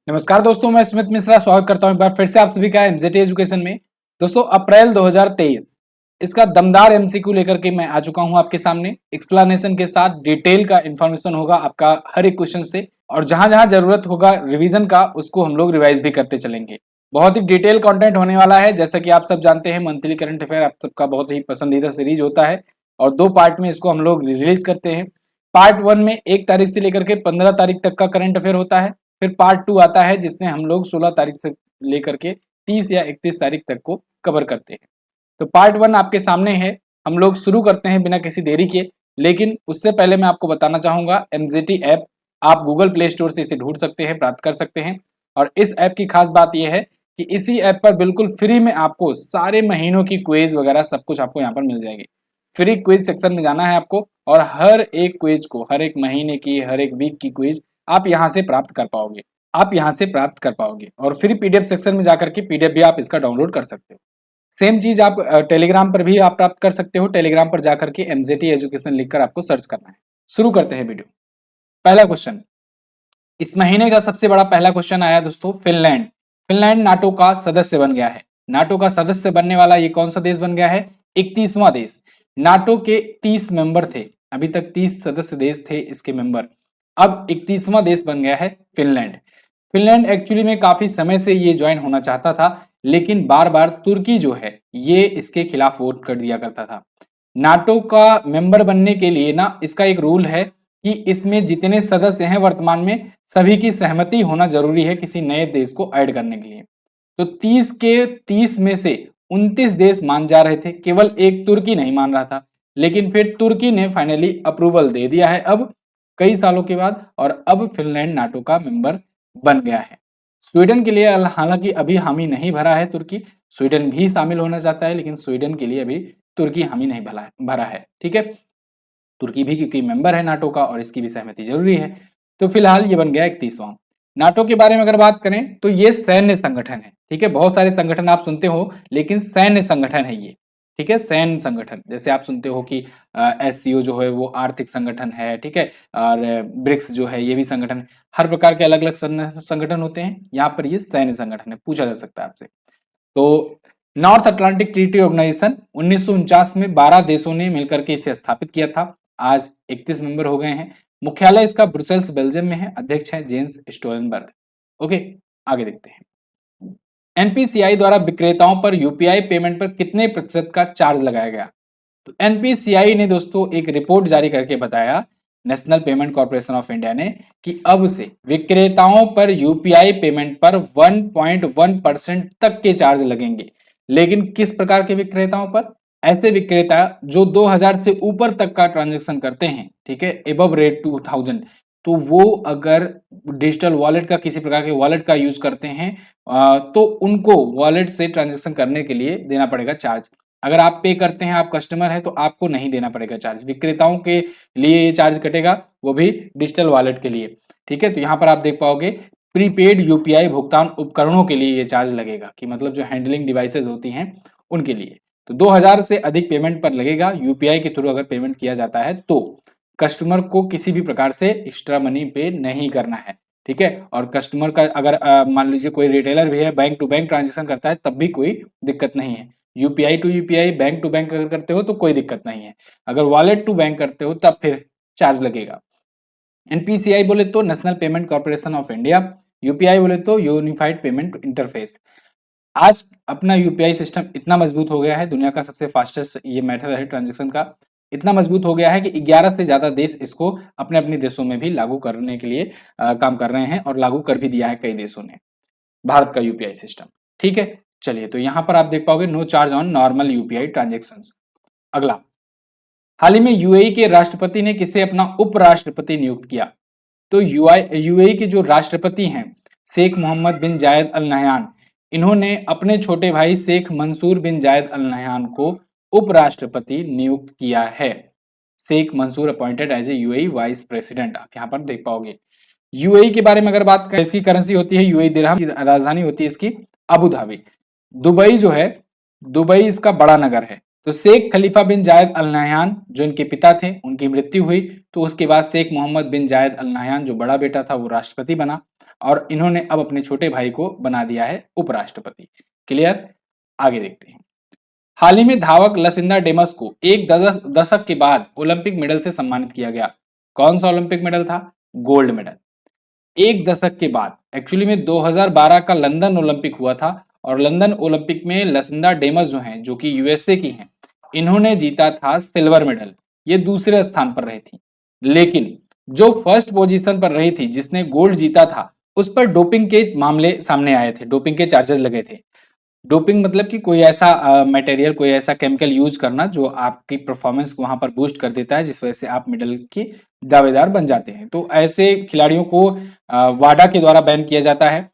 नमस्कार दोस्तों, मैं स्मित मिश्रा स्वागत करता हूं एक बार फिर से आप सभी का एमजेटी एजुकेशन में। दोस्तों, अप्रैल 2023 इसका दमदार एमसीक्यू लेकर के मैं आ चुका हूं आपके सामने। एक्सप्लेनेशन के साथ डिटेल का इंफॉर्मेशन होगा आपका हर एक क्वेश्चन से, और जहां जहां जरूरत होगा रिवीजन का उसको हम लोग रिवाइज भी करते चलेंगे। बहुत ही डिटेल कंटेंट होने वाला है। जैसा कि आप सब जानते हैं, मंथली करंट अफेयर आप सबका बहुत ही पसंदीदा सीरीज होता है और 2 पार्ट में इसको हम लोग रिलीज करते हैं। पार्ट 1 में 1 तारीख से लेकर के 15 तारीख तक का करंट अफेयर होता है। फिर पार्ट 2 आता है जिसमें हम लोग 16 तारीख से लेकर के 30 या 31 तारीख तक को कवर करते हैं। तो पार्ट 1 आपके सामने है। हम लोग शुरू करते हैं बिना किसी देरी के। लेकिन उससे पहले मैं आपको बताना चाहूंगा, एमजेटी ऐप आप गूगल प्ले स्टोर से इसे ढूंढ सकते हैं, प्राप्त कर सकते हैं। और इस ऐप की खास बात यह है कि इसी ऐप पर बिल्कुल फ्री में आपको सारे महीनों की क्विज वगैरह सब कुछ आपको यहाँ पर मिल जाएगी। फ्री क्विज सेक्शन में जाना है आपको, और हर एक क्विज को, हर एक महीने की, हर एक वीक की क्विज आप यहाँ से प्राप्त कर पाओगे। और फिर पीडीएफ सेक्शन में जाकर के पीडीएफ भी आप इसका डाउनलोड कर सकते हो। सेम चीज आप टेलीग्राम पर भी आप प्राप्त कर सकते हो। टेलीग्राम पर जाकर के एमजेटी एजुकेशन लिखकर आपको सर्च करना है। शुरू करते हैं वीडियो। पहला क्वेश्चन, इस महीने का सबसे बड़ा पहला क्वेश्चन आया दोस्तों। फिनलैंड फिनलैंड नाटो का सदस्य बन गया है। नाटो का सदस्य बनने वाला ये कौन सा देश बन गया है? 31वां देश। नाटो के 30 मेंबर थे, अभी तक 30 सदस्य देश थे इसके मेंबर। अब 31वां देश बन गया है फिनलैंड। फिनलैंड एक्चुअली में काफी समय से ये ज्वाइन होना चाहता था, लेकिन बार बार तुर्की जो है ये इसके खिलाफ वोट कर दिया करता था। नाटो का मेंबर बनने के लिए ना इसका एक रूल है कि इसमें जितने सदस्य हैं वर्तमान में सभी की सहमति होना जरूरी है किसी नए देश को ऐड करने के लिए। तो 30 के 30 में से 29 देश मान जा रहे थे, केवल एक तुर्की नहीं मान रहा था। लेकिन फिर तुर्की ने फाइनली अप्रूवल दे दिया है अब कई सालों के बाद, और अब फिनलैंड नाटो का मेंबर बन गया है। स्वीडन के लिए हालांकि अभी हामी नहीं भरा है तुर्की। स्वीडन भी शामिल होना चाहता है, लेकिन स्वीडन के लिए अभी तुर्की हामी नहीं भरा है। ठीक है, तुर्की भी क्योंकि मेंबर है नाटो का और इसकी भी सहमति जरूरी है। तो फिलहाल ये बन गया 31वां। नाटो के बारे में अगर बात करें तो ये सैन्य संगठन है। ठीक है, बहुत सारे संगठन आप सुनते हो, लेकिन सैन्य संगठन है ये। ठीक है, सैन्य संगठन, जैसे आप सुनते हो कि एससीओ जो है वो आर्थिक संगठन है। ठीक है, और ब्रिक्स जो है ये भी संगठन है। हर प्रकार के अलग अलग संगठन होते हैं, यहाँ पर ये सैन्य संगठन है, पूछा जा सकता है आपसे। तो नॉर्थ अटलांटिक ट्रीटी ऑर्गेनाइजेशन 1949 में 12 देशों ने मिलकर के इसे स्थापित किया था। आज 31 मेंबर हो गए हैं। मुख्यालय इसका ब्रुसेल्स बेल्जियम में है। अध्यक्ष है जेंस स्टोलनबर्ग। ओके, आगे देखते हैं। एनपीसीआई द्वारा विक्रेताओं पर यूपीआई पेमेंट पर कितने प्रतिशत का चार्ज लगाया गया? तो एनपीसीआई ने दोस्तों एक रिपोर्ट जारी करके बताया, national payment corporation of India ने, कि अब से विक्रेताओं पर यूपीआई पेमेंट पर 1.1% तक के चार्ज लगेंगे। लेकिन किस प्रकार के विक्रेताओं पर? ऐसे विक्रेता जो 2000 से ऊपर तक का ट्रांजेक्शन करते हैं, ठीक है, एबव रेट 2000, तो वो अगर डिजिटल वॉलेट का, किसी प्रकार के वॉलेट का यूज करते हैं तो उनको वॉलेट से ट्रांजेक्शन करने के लिए देना पड़ेगा चार्ज। अगर आप पे करते हैं, आप कस्टमर है, तो आपको नहीं देना पड़ेगा चार्ज। विक्रेताओं के लिए ये चार्ज कटेगा, वो भी डिजिटल वॉलेट के लिए। ठीक है, तो यहाँ पर आप देख पाओगे प्रीपेड यूपीआई भुगतान उपकरणों के लिए ये चार्ज लगेगा, कि मतलब जो हैंडलिंग डिवाइसेज होती हैं उनके लिए। तो 2000 से अधिक पेमेंट पर लगेगा। यूपीआई के थ्रू अगर पेमेंट किया जाता है तो कस्टमर को किसी भी प्रकार से एक्स्ट्रा मनी पे नहीं करना है। ठीक है, और कस्टमर का अगर मान लीजिए कोई रिटेलर भी है, बैंक टू बैंक ट्रांजेक्शन करता है, तब भी कोई दिक्कत नहीं है। UPI to UPI, bank to bank अगर करते हो तो कोई दिक्कत नहीं है। अगर वॉलेट टू बैंक करते हो तब फिर चार्ज लगेगा। एनपीसीआई बोले तो national payment corporation of India, UPI बोले तो यूनिफाइड पेमेंट इंटरफेस। आज अपना यूपीआई सिस्टम इतना मजबूत हो गया है, दुनिया का सबसे फास्टेस्ट ये मेथड है ट्रांजेक्शन का, इतना मजबूत हो गया है कि 11 से ज्यादा देश इसको अपने अपने देशों में भी लागू करने के लिए काम कर रहे हैं, और लागू कर भी दिया है कई देशों ने भारत का यूपीआई सिस्टम। ठीक है, चलिए, तो यहां पर आप देख पाओगे no charge on normal UPI transaction. अगला, हाल ही में यूएई के राष्ट्रपति ने किसे अपना उपराष्ट्रपति नियुक्त किया? तो यूएई के जो राष्ट्रपति हैं शेख मोहम्मद बिन जायद अल नहयान, इन्होंने अपने छोटे भाई शेख मंसूर बिन जायद अल नहयान को उपराष्ट्रपति नियुक्त किया है। Sheikh Mansour appointed as a UAE vice president, आप यहाँ पर देख पाओगे। यूएई के बारे में अगर बात करें, इसकी करेंसी होती है यूएई दिरहम, राजधानी होती है इसकी अबू धाबी। दुबई जो है, दुबई इसका बड़ा नगर है। तो शेख खलीफा बिन जायद अल नहयान जो इनके पिता थे, उनकी मृत्यु हुई, तो उसके बाद शेख मोहम्मद बिन जायद अल नहयान जो बड़ा बेटा था वो राष्ट्रपति बना। और इन्होंने अब अपने छोटे भाई को बना दिया है उपराष्ट्रपति। क्लियर? आगे देखते हैं। हाल ही में धावक लसिंदा डेमस को एक दशक के बाद ओलंपिक मेडल से सम्मानित किया गया। कौन सा ओलंपिक मेडल था? Gold medal. एक दशक के बाद, एक्चुअली में 2012 का लंदन ओलंपिक हुआ था और लंदन ओलंपिक में लसिंदा डेमस जो हैं, जो कि यूएसए की हैं, इन्होंने जीता था सिल्वर मेडल। ये दूसरे स्थान पर रही थी, लेकिन जो फर्स्ट पोजीशन पर रही थी, जिसने गोल्ड जीता था, उस पर डोपिंग के मामले सामने आए थे, डोपिंग के चार्जेस लगे थे। डोपिंग मतलब कि कोई ऐसा मटेरियल, कोई ऐसा केमिकल यूज करना जो आपकी परफॉर्मेंस को वहां पर बूस्ट कर देता है, जिस वजह से आप मेडल के दावेदार बन जाते हैं। तो ऐसे खिलाड़ियों को वाडा के द्वारा बैन किया जाता है,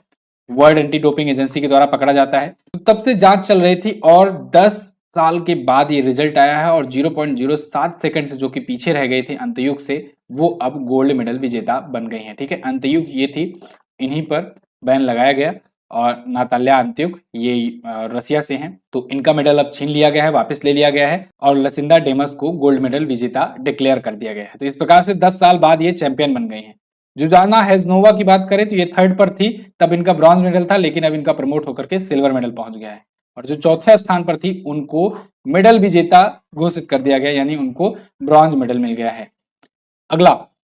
वर्ल्ड एंटी डोपिंग एजेंसी के द्वारा पकड़ा जाता है। तो तब से जांच चल रही थी और 10 साल के बाद ये रिजल्ट आया है और 0.07 सेकंड से जो कि पीछे रह गई थी अंतयुग से, वो अब गोल्ड मेडल विजेता बन गई हैं। ठीक है, अंतयुग ये थी, इन्हीं पर बैन लगाया गया और नाताल्या अंत्युक ये रसिया से हैं, तो इनका मेडल अब छीन लिया गया है, वापस ले लिया गया है और लसिंदा डेमस को गोल्ड मेडल विजेता डिक्लेयर कर दिया गया है। तो इस प्रकार से 10 साल बाद ये चैंपियन बन गई हैं। जुजाना हेजनोवा की बात करें तो ये थर्ड पर थी, तब इनका ब्रॉन्ज मेडल था, लेकिन अब इनका प्रमोट होकर के सिल्वर मेडल पहुंच गया है। और जो चौथे स्थान पर थी उनको मेडल विजेता घोषित कर दिया गया, यानी उनको ब्रॉन्ज मेडल मिल गया है। अगला,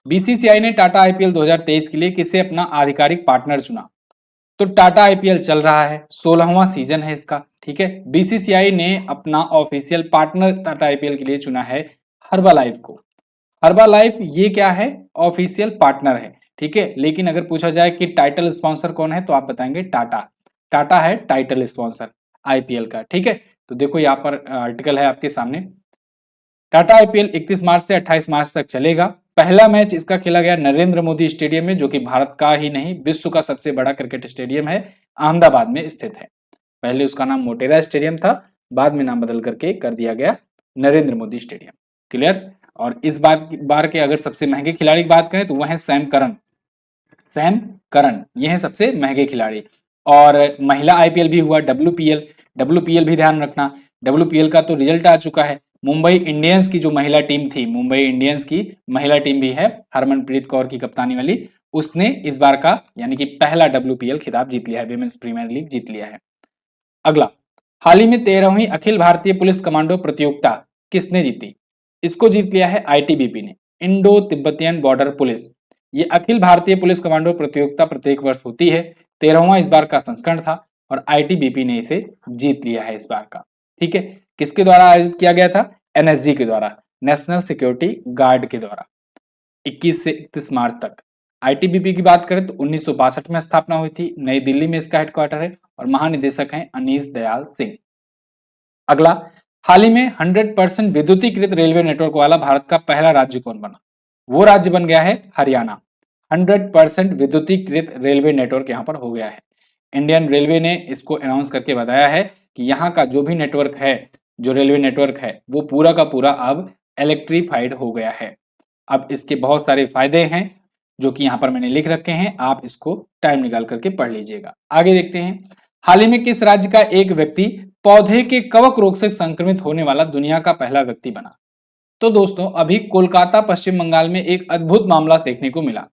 बीसीसीआई ने टाटा आईपीएल 2023 के लिए किसे अपना आधिकारिक पार्टनर चुना? तो टाटा आईपीएल चल रहा है, 16वां सीजन है इसका। ठीक है, बीसीसीआई ने अपना ऑफिशियल पार्टनर टाटा आईपीएल के लिए चुना है हर्बालाइफ को। हर्बालाइफ ये क्या है? ऑफिशियल पार्टनर है। ठीक है, लेकिन अगर पूछा जाए कि टाइटल स्पॉन्सर कौन है, तो आप बताएंगे टाटा। टाटा है टाइटल स्पॉन्सर आईपीएल का। ठीक है, तो देखो यहाँ पर आर्टिकल है आपके सामने। टाटा आईपीएल 31 मार्च से 28 मार्च तक चलेगा। पहला मैच इसका खेला गया नरेंद्र मोदी स्टेडियम में, जो कि भारत का ही नहीं विश्व का सबसे बड़ा क्रिकेट स्टेडियम है, अहमदाबाद में स्थित है। पहले उसका नाम मोटेरा स्टेडियम था, बाद में नाम बदल करके कर दिया गया नरेंद्र मोदी स्टेडियम। क्लियर? और इस बार के अगर सबसे महंगे खिलाड़ी की बात करें तो वह है सैम करन। सैम करन ये है सबसे महंगे खिलाड़ी। और महिला आईपीएल भी हुआ, डब्ल्यूपीएल भी ध्यान रखना। डब्ल्यूपीएल का तो रिजल्ट आ चुका है। मुंबई इंडियंस की जो महिला टीम थी, मुंबई इंडियंस की महिला टीम भी है, हरमनप्रीत कौर की कप्तानी वाली, उसने इस बार का यानी कि पहला डब्ल्यूपीएल खिताब जीत लिया है, विमेंस प्रीमियर लीग जीत लिया है। अगला, हाल ही में 13वीं अखिल भारतीय पुलिस कमांडो प्रतियोगिता किसने जीती? इसको जीत लिया है आईटीबीपी ने, इंडो तिब्बतियन बॉर्डर पुलिस। ये अखिल भारतीय पुलिस कमांडो प्रतियोगिता प्रत्येक वर्ष होती है, 13वां इस बार का संस्करण था और आईटीबीपी ने इसे जीत लिया है इस बार का। ठीक है, किसके द्वारा आयोजित किया गया था? एनएसजी के द्वारा, नेशनल सिक्योरिटी गार्ड के द्वारा, 21 से 31 मार्च तक। आईटीबीपी की बात करें तो 1962 में स्थापना हुई थी, नई दिल्ली में इसका हेडक्वार्टर है और महानिदेशक हैं अनीश दयाल सिंह। अगला, हाल ही में 100% विद्युतीकृत रेलवे नेटवर्क वाला भारत का पहला राज्य कौन बना? वो राज्य बन गया है हरियाणा। 100% विद्युतीकृत रेलवे नेटवर्क यहाँ पर हो गया है। इंडियन रेलवे ने इसको अनाउंस करके बताया है कि यहाँ का जो भी नेटवर्क है, जो रेलवे नेटवर्क है, वो पूरा का पूरा अब इलेक्ट्रीफाइड हो गया है। अब इसके बहुत सारे फायदे हैं जो कि यहाँ पर मैंने लिख रखे हैं, आप इसको टाइम निकाल करके पढ़ लीजिएगा। आगे देखते हैं, हाल ही में किस राज्य का एक व्यक्ति पौधे के कवक रोग से संक्रमित होने वाला दुनिया का पहला व्यक्ति बना? तो दोस्तों, अभी कोलकाता पश्चिम बंगाल में एक अद्भुत मामला देखने को मिला।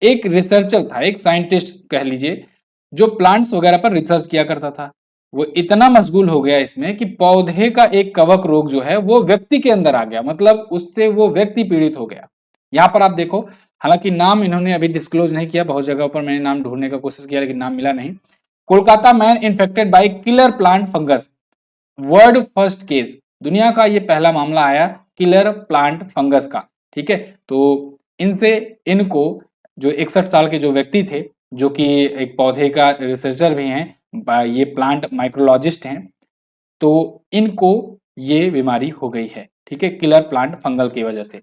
एक रिसर्चर था, एक साइंटिस्ट कह लीजिए, जो प्लांट्स वगैरह पर रिसर्च किया करता था। वो इतना मशगूल हो गया इसमें कि पौधे का एक कवक रोग जो है वो व्यक्ति के अंदर आ गया, मतलब उससे वो व्यक्ति पीड़ित हो गया। यहाँ पर आप देखो, हालांकि नाम इन्होंने अभी डिस्क्लोज नहीं किया, बहुत जगह पर मैंने नाम ढूंढने का कोशिश किया लेकिन नाम मिला नहीं। Kolkata man infected by killer plant fungus, world first case, दुनिया का ये पहला मामला आया किलर प्लांट फंगस का। ठीक है, तो इनको जो 61 साल के जो व्यक्ति थे, जो कि एक पौधे का रिसर्चर भी हैं, ये प्लांट माइक्रोलॉजिस्ट हैं, तो इनको ये बीमारी हो गई है। ठीक है, किलर प्लांट फंगल की वजह से।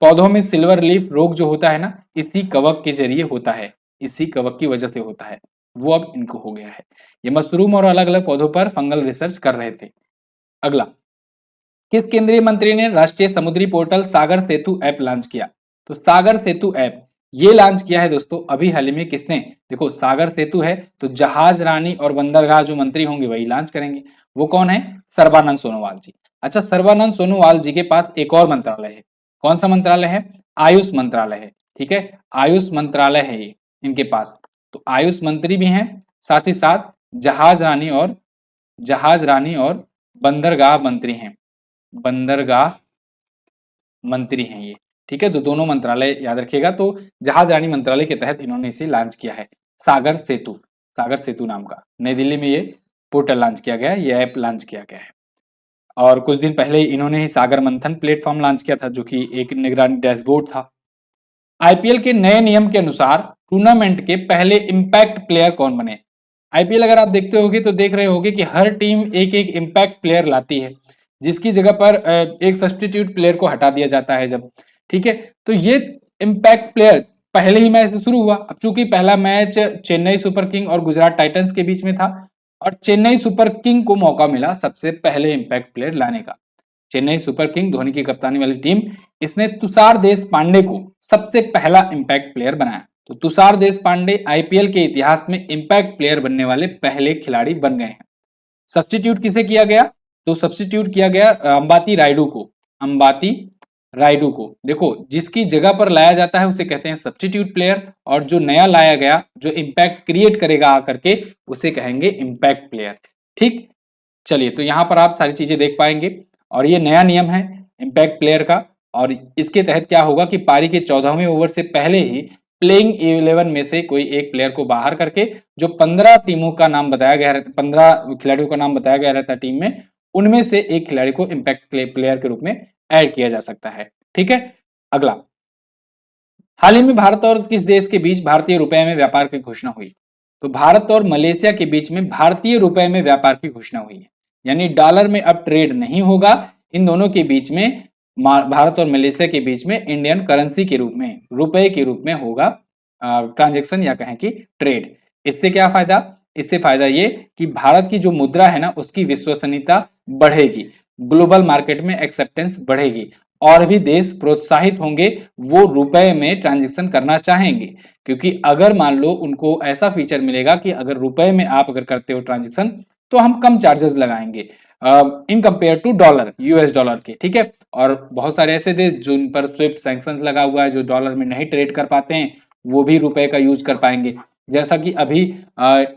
पौधों में सिल्वर लीफ रोग जो होता है ना, इसी कवक के जरिए होता है, इसी कवक की वजह से होता है, वो अब इनको हो गया है। ये मशरूम और अलग अलग पौधों पर फंगल रिसर्च कर रहे थे। अगला, किस केंद्रीय मंत्री ने राष्ट्रीय समुद्री पोर्टल सागर सेतु ऐप लॉन्च किया? तो सागर सेतु ऐप ये लॉन्च किया है दोस्तों अभी हाल ही में। किसने? देखो, सागर सेतु है तो जहाज रानी और बंदरगाह जो मंत्री होंगे वही लॉन्च करेंगे। वो कौन है? सर्बानंद सोनोवाल जी। अच्छा, सर्बानंद सोनोवाल जी के पास एक और मंत्रालय है। कौन सा मंत्रालय है? आयुष मंत्रालय है। ठीक है, आयुष मंत्रालय है ये इनके पास। तो आयुष मंत्री भी हैं, साथ ही साथ जहाज रानी और बंदरगाह मंत्री हैं, बंदरगाह मंत्री हैं ये। ठीक है, तो दोनों मंत्रालय याद रखिएगा। तो जहाज रानी मंत्रालय के तहत इन्होंने इसे लॉन्च किया है, सागर सेतु नाम का। नई दिल्ली में ये पोर्टल लॉन्च किया गया है, ये ऐप लॉन्च किया गया है। और कुछ दिन पहले इन्होंने ही सागर मंथन प्लेटफॉर्म लॉन्च किया था, जो कि एक निगरानी डैशबोर्ड था। आईपीएल के नए नियम के अनुसार टूर्नामेंट के पहले इंपैक्ट प्लेयर कौन बने। आईपीएल अगर आप देखते होगे तो देख रहे होगे कि हर टीम एक एक इंपैक्ट प्लेयर लाती है, जिसकी जगह पर एक सब्स्टिट्यूट प्लेयर को हटा दिया जाता है जब। ठीक है, तो ये इंपैक्ट प्लेयर पहले ही मैच से शुरू हुआ। अब चूंकि पहला मैच चेन्नई सुपर किंग और गुजरात टाइटंस के बीच में था, और चेन्नई सुपर किंग को मौका मिला सबसे पहले इंपैक्ट प्लेयर लाने का। चेन्नई सुपर किंग धोनी की कप्तानी वाली टीम, इसने तुषार देशपांडे को सबसे पहला इंपैक्ट प्लेयर बनाया। तो तुषार देशपांडे आईपीएल के इतिहास में इंपैक्ट प्लेयर बनने वाले पहले खिलाड़ी बन गए हैं। सब्स्टिट्यूट किसे किया गया, तो सब्स्टिट्यूट किया गया अंबाती रायडू को। देखो, जिसकी जगह पर लाया जाता है उसे कहते हैं सब्स्टिट्यूट प्लेयर, और जो नया लाया गया जो इंपैक्ट क्रिएट करेगा आकर के उसे कहेंगे इंपैक्ट प्लेयर। ठीक, चलिए, तो यहां पर आप सारी चीजें देख पाएंगे। और ये नया नियम है इंपैक्ट प्लेयर का, और इसके तहत क्या होगा कि पारी के 14वें ओवर से पहले ही प्लेइंग 11 में से कोई एक प्लेयर को बाहर करके जो 15 टीमों का नाम बताया गया रहता, 15 खिलाड़ियों का नाम बताया गया रहता टीम में, उनमें से एक खिलाड़ी को इंपैक्ट प्लेयर के रूप में ऐड किया जा सकता है। ठीक है, अगला, हाल ही में भारत और किस देश के बीच भारतीय रुपए में व्यापार की घोषणा हुई। तो भारत और मलेशिया के बीच में भारतीय रुपए में व्यापार की घोषणा हुई है, यानी डॉलर में अब ट्रेड नहीं होगा। इन दोनों के बीच में, भारत और मलेशिया के बीच में इंडियन करेंसी के रूप में, रुपए के रूप में होगा ट्रांजैक्शन, या कहें कि ट्रेड। इससे क्या फायदा, इससे फायदा ये कि भारत की जो मुद्रा है ना उसकी विश्वसनीयता बढ़ेगी, ग्लोबल मार्केट में एक्सेप्टेंस बढ़ेगी, और भी देश प्रोत्साहित होंगे वो रुपए में ट्रांजैक्शन करना चाहेंगे। क्योंकि अगर मान लो उनको ऐसा फीचर मिलेगा कि अगर रुपए में आप अगर करते हो ट्रांजैक्शन तो हम कम चार्जेस लगाएंगे in compare to dollar, US dollar के। ठीक है, और बहुत सारे ऐसे देश जिन पर स्विफ्ट सैंक्शन लगा हुआ है, जो डॉलर में नहीं ट्रेड कर पाते हैं, वो भी रुपए का यूज कर पाएंगे। जैसा कि अभी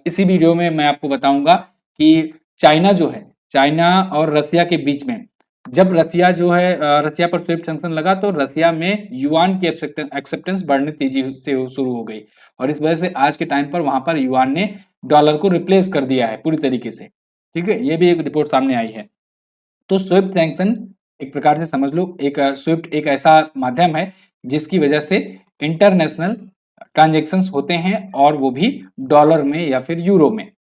इसी वीडियो में मैं आपको बताऊंगा कि चाइना जो है, चाइना और रसिया के बीच में, जब रसिया जो है रसिया पर स्विफ्ट सैंक्शन लगा तो रसिया में युआन की एक्सेप्टेंस बढ़ने तेजी से शुरू हो गई, और इस वजह से आज के टाइम पर वहां पर युआन ने डॉलर को रिप्लेस कर दिया है पूरी तरीके से। ठीक है, ये भी एक रिपोर्ट सामने आई है। तो स्विफ्ट सैंक्शन एक प्रकार से समझ लो, एक स्विफ्ट एक ऐसा माध्यम है जिसकी वजह से इंटरनेशनल ट्रांजेक्शन्स होते हैं, और वो भी डॉलर में या फिर यूरो में।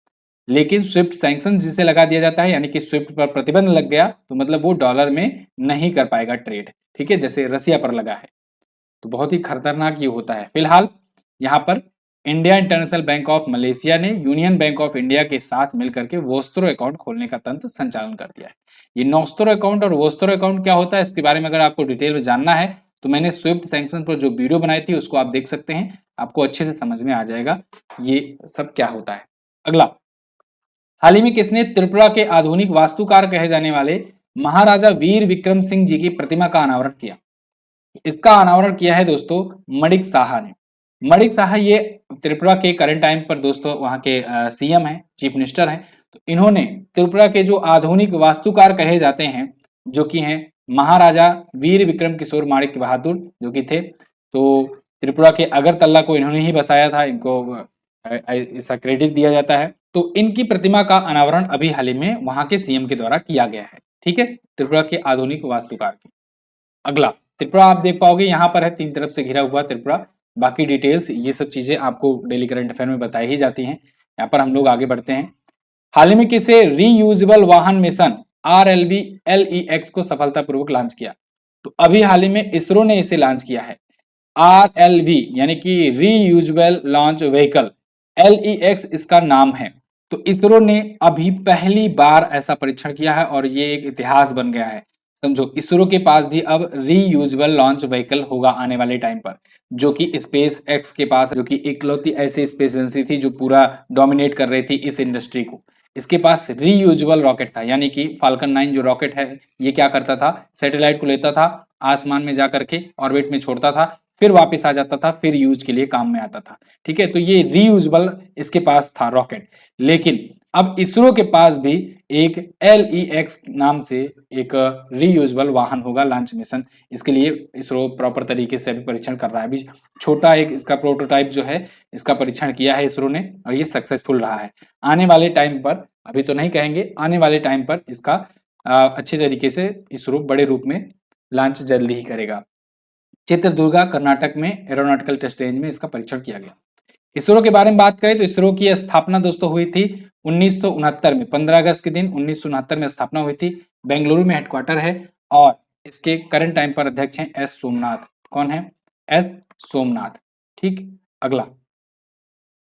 लेकिन स्विफ्ट सैंक्शन जिसे लगा दिया जाता है, यानी कि स्विफ्ट पर प्रतिबंध लग गया, तो मतलब वो डॉलर में नहीं कर पाएगा ट्रेड। ठीक है, जैसे रसिया पर लगा है। तो बहुत ही खतरनाक ये होता है। फिलहाल यहाँ पर India international bank of Malaysia ने यूनियन बैंक ऑफ इंडिया के साथ मिलकर के वोस्त्रो अकाउंट खोलने का तंत्र संचालन कर दिया है। ये नोस्त्रो अकाउंट और वोस्त्रो अकाउंट क्या होता है, इसके बारे में अगर आपको डिटेल में जानना है तो मैंने स्विफ्ट सैंक्शन पर जो वीडियो बनाई थी उसको आप देख सकते हैं, आपको अच्छे से समझ में आ जाएगा ये सब क्या होता है। अगला, हाल ही में किसने त्रिपुरा के आधुनिक वास्तुकार कहे जाने वाले महाराजा वीर विक्रम सिंह जी की प्रतिमा का अनावरण किया। इसका अनावरण किया है दोस्तों मणिक साहा ने। मणिक साहा ये त्रिपुरा के करंट टाइम पर दोस्तों वहां के सीएम हैं, चीफ मिनिस्टर हैं। तो इन्होंने त्रिपुरा के जो आधुनिक वास्तुकार कहे जाते हैं, जो कि हैं महाराजा वीर विक्रम किशोर माणिक बहादुर जो कि थे, तो त्रिपुरा के अगरतला को इन्होंने ही बसाया था, इनको ऐसा क्रेडिट दिया जाता है। तो इनकी प्रतिमा का अनावरण अभी हाल ही में वहां के सीएम के द्वारा किया गया है। ठीक है, त्रिपुरा के आधुनिक वास्तुकार की। अगला, त्रिपुरा आप देख पाओगे यहाँ पर है, 3 तरफ से घिरा हुआ त्रिपुरा। बाकी डिटेल्स ये सब चीजें आपको डेली करंट अफेयर में बताई ही जाती हैं। यहाँ पर हम लोग आगे बढ़ते हैं। हाल ही में किसे रीयूजेबल वाहन मिशन RLV-LEX को सफलतापूर्वक लॉन्च किया। तो अभी हाल ही में इसरो ने इसे लॉन्च किया है। RLV यानी कि रीयूजेबल लॉन्च व्हीकल, LEX इसका नाम है। तो इसरो ने अभी पहली बार ऐसा परीक्षण किया है और ये एक इतिहास बन गया है। समझो, इसरो के पास भी अब रीयूजेबल लॉन्च व्हीकल होगा आने वाले टाइम पर, जो कि स्पेस एक्स के पास, जो कि इकलौती ऐसी स्पेस एजेंसी थी जो पूरा डोमिनेट कर रही थी इस इंडस्ट्री को। इसके पास रीयूजेबल रॉकेट था, यानी कि फाल्कन 9 जो रॉकेट है ये क्या करता था, सैटेलाइट को लेता था, आसमान में जा करके ऑर्बिट में छोड़ता था, फिर वापस आ जाता था, फिर यूज के लिए काम में आता था। ठीक है, तो ये रीयूजेबल इसके पास था रॉकेट। लेकिन अब इसरो के पास भी एक LEX नाम से एक रीयूजेबल वाहन होगा, लॉन्च मिशन। इसके लिए इसरो प्रॉपर तरीके से अभी परीक्षण कर रहा है। अभी छोटा एक इसका प्रोटोटाइप जो है, इसका परीक्षण किया है इसरो ने और ये सक्सेसफुल रहा है। आने वाले टाइम पर, अभी तो नहीं कहेंगे, आने वाले टाइम पर इसका अच्छे तरीके से इसरो बड़े रूप में लॉन्च जल्दी ही करेगा। चित्रदुर्गा कर्नाटक में एरोनॉटिकल टेस्ट रेंज में इसका परीक्षण किया गया। इसरो के बारे में बात करें तो इसरो की स्थापना दोस्तों हुई थी 1969 में, 15 अगस्त के दिन 1969 में स्थापना हुई थी। बेंगलुरु में हेडक्वार्टर है और इसके करंट टाइम पर अध्यक्ष हैं एस सोमनाथ। कौन है? एस सोमनाथ। ठीक, अगला,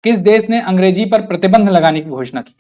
किस देश ने अंग्रेजी पर प्रतिबंध लगाने की घोषणा की?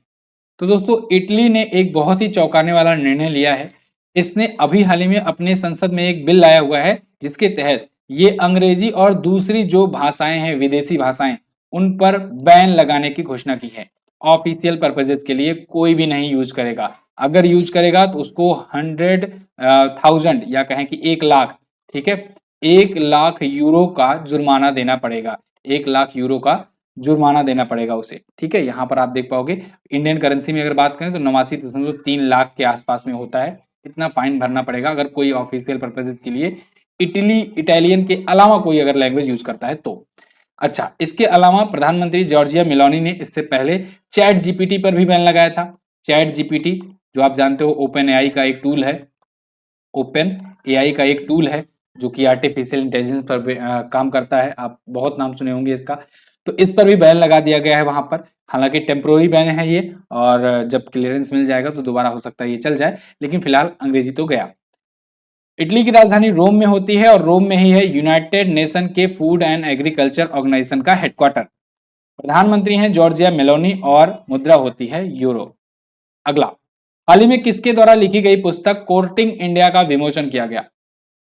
तो दोस्तों इटली ने एक बहुत ही चौंकाने वाला निर्णय लिया है। इसने अभी हाल ही में अपने संसद में एक बिल लाया हुआ है जिसके तहत ये अंग्रेजी और दूसरी जो भाषाएं हैं, विदेशी भाषाएं, उन पर बैन लगाने की घोषणा की है। ऑफिशियल पर्पजेज के लिए कोई भी नहीं यूज करेगा। अगर यूज करेगा तो उसको 100,000 या कहें कि 1 लाख, ठीक है, 1 लाख यूरो का जुर्माना देना पड़ेगा। 1 लाख यूरो का जुर्माना देना पड़ेगा उसे। ठीक है, यहाँ पर आप देख पाओगे इंडियन करेंसी में अगर बात करें तो 89.3 लाख के आसपास में होता है। इतना फाइन भरना पड़ेगा अगर कोई ऑफिशियल पर्पजेज के लिए इटालियन के अलावा कोई अगर लैंग्वेज यूज करता है तो। अच्छा, इसके अलावा प्रधानमंत्री जॉर्जिया मेलोनी ने इससे पहले चैट जीपीटी पर भी बैन लगाया था। चैट जीपीटी जो आप जानते हो ओपन एआई का एक टूल है, ओपन एआई का एक टूल है जो कि आर्टिफिशियल इंटेलिजेंस पर काम करता है। आप बहुत नाम सुने होंगे इसका। तो इस पर भी बैन लगा दिया गया है वहां पर। हालांकि टेम्पोररी बैन है ये, और जब क्लियरेंस मिल जाएगा तो दोबारा हो सकता है ये चल जाए, लेकिन फिलहाल अंग्रेजी तो गया। इटली की राजधानी रोम में होती है और रोम में ही है यूनाइटेड नेशन के फूड एंड एग्रीकल्चर ऑर्गेनाइजेशन का हेडक्वार्टर। प्रधानमंत्री हैं जॉर्जिया मेलोनी और मुद्रा होती है यूरो। अगला, हाल ही में किसके द्वारा लिखी गई पुस्तक कोर्टिंग इंडिया का विमोचन किया गया?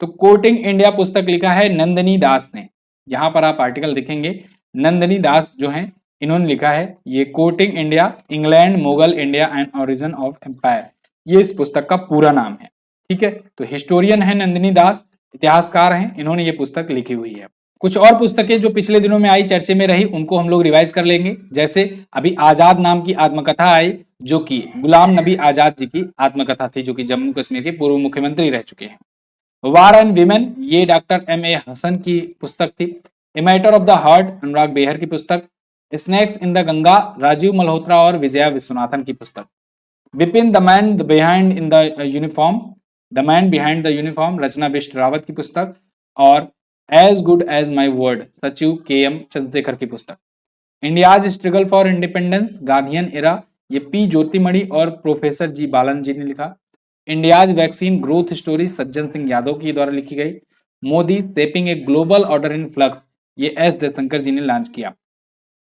तो कोर्टिंग इंडिया पुस्तक लिखा है नंदिनी दास ने। यहां पर आप आर्टिकल देखेंगे, नंदिनी दास जो हैं इन्होंने लिखा है ये courting India, England, Mughal India and origin of empire, ये इस पुस्तक का पूरा नाम है। ठीक है, तो हिस्टोरियन है नंदिनी दास, इतिहासकार हैं, इन्होंने ये पुस्तक लिखी हुई है। कुछ और पुस्तकें जो पिछले दिनों में आई, चर्चे में रही, उनको हम लोग रिवाइज कर लेंगे। जैसे अभी आजाद नाम की आत्मकथा आई जो कि गुलाम नबी आजाद जी की आत्मकथा थी, जो कि जम्मू कश्मीर के पूर्व मुख्यमंत्री रह चुके हैं। वार एंड विमेन, ये डॉक्टर M.A. हसन की पुस्तक थी। A matter of the heart, Anurag Behar की पुस्तक। Snakes in the Ganga, Rajiv Malhotra और विजया विश्वनाथन की पुस्तक। Vipin the man behind in the uniform, the man behind the uniform, Rachna Bisht Rawat की पुस्तक। और as good as my word, सचिव KM चंद्रशेखर की पुस्तक। India's struggle for independence, Gandhian era, ये P. ज्योतिमणि और प्रोफेसर G. बालन जी ने लिखा। India's vaccine growth story, Sajjan Singh Yadav की द्वारा लिखी गई। Modi shaping a global order in flux, ये S. जयशंकर जी ने लॉन्च किया।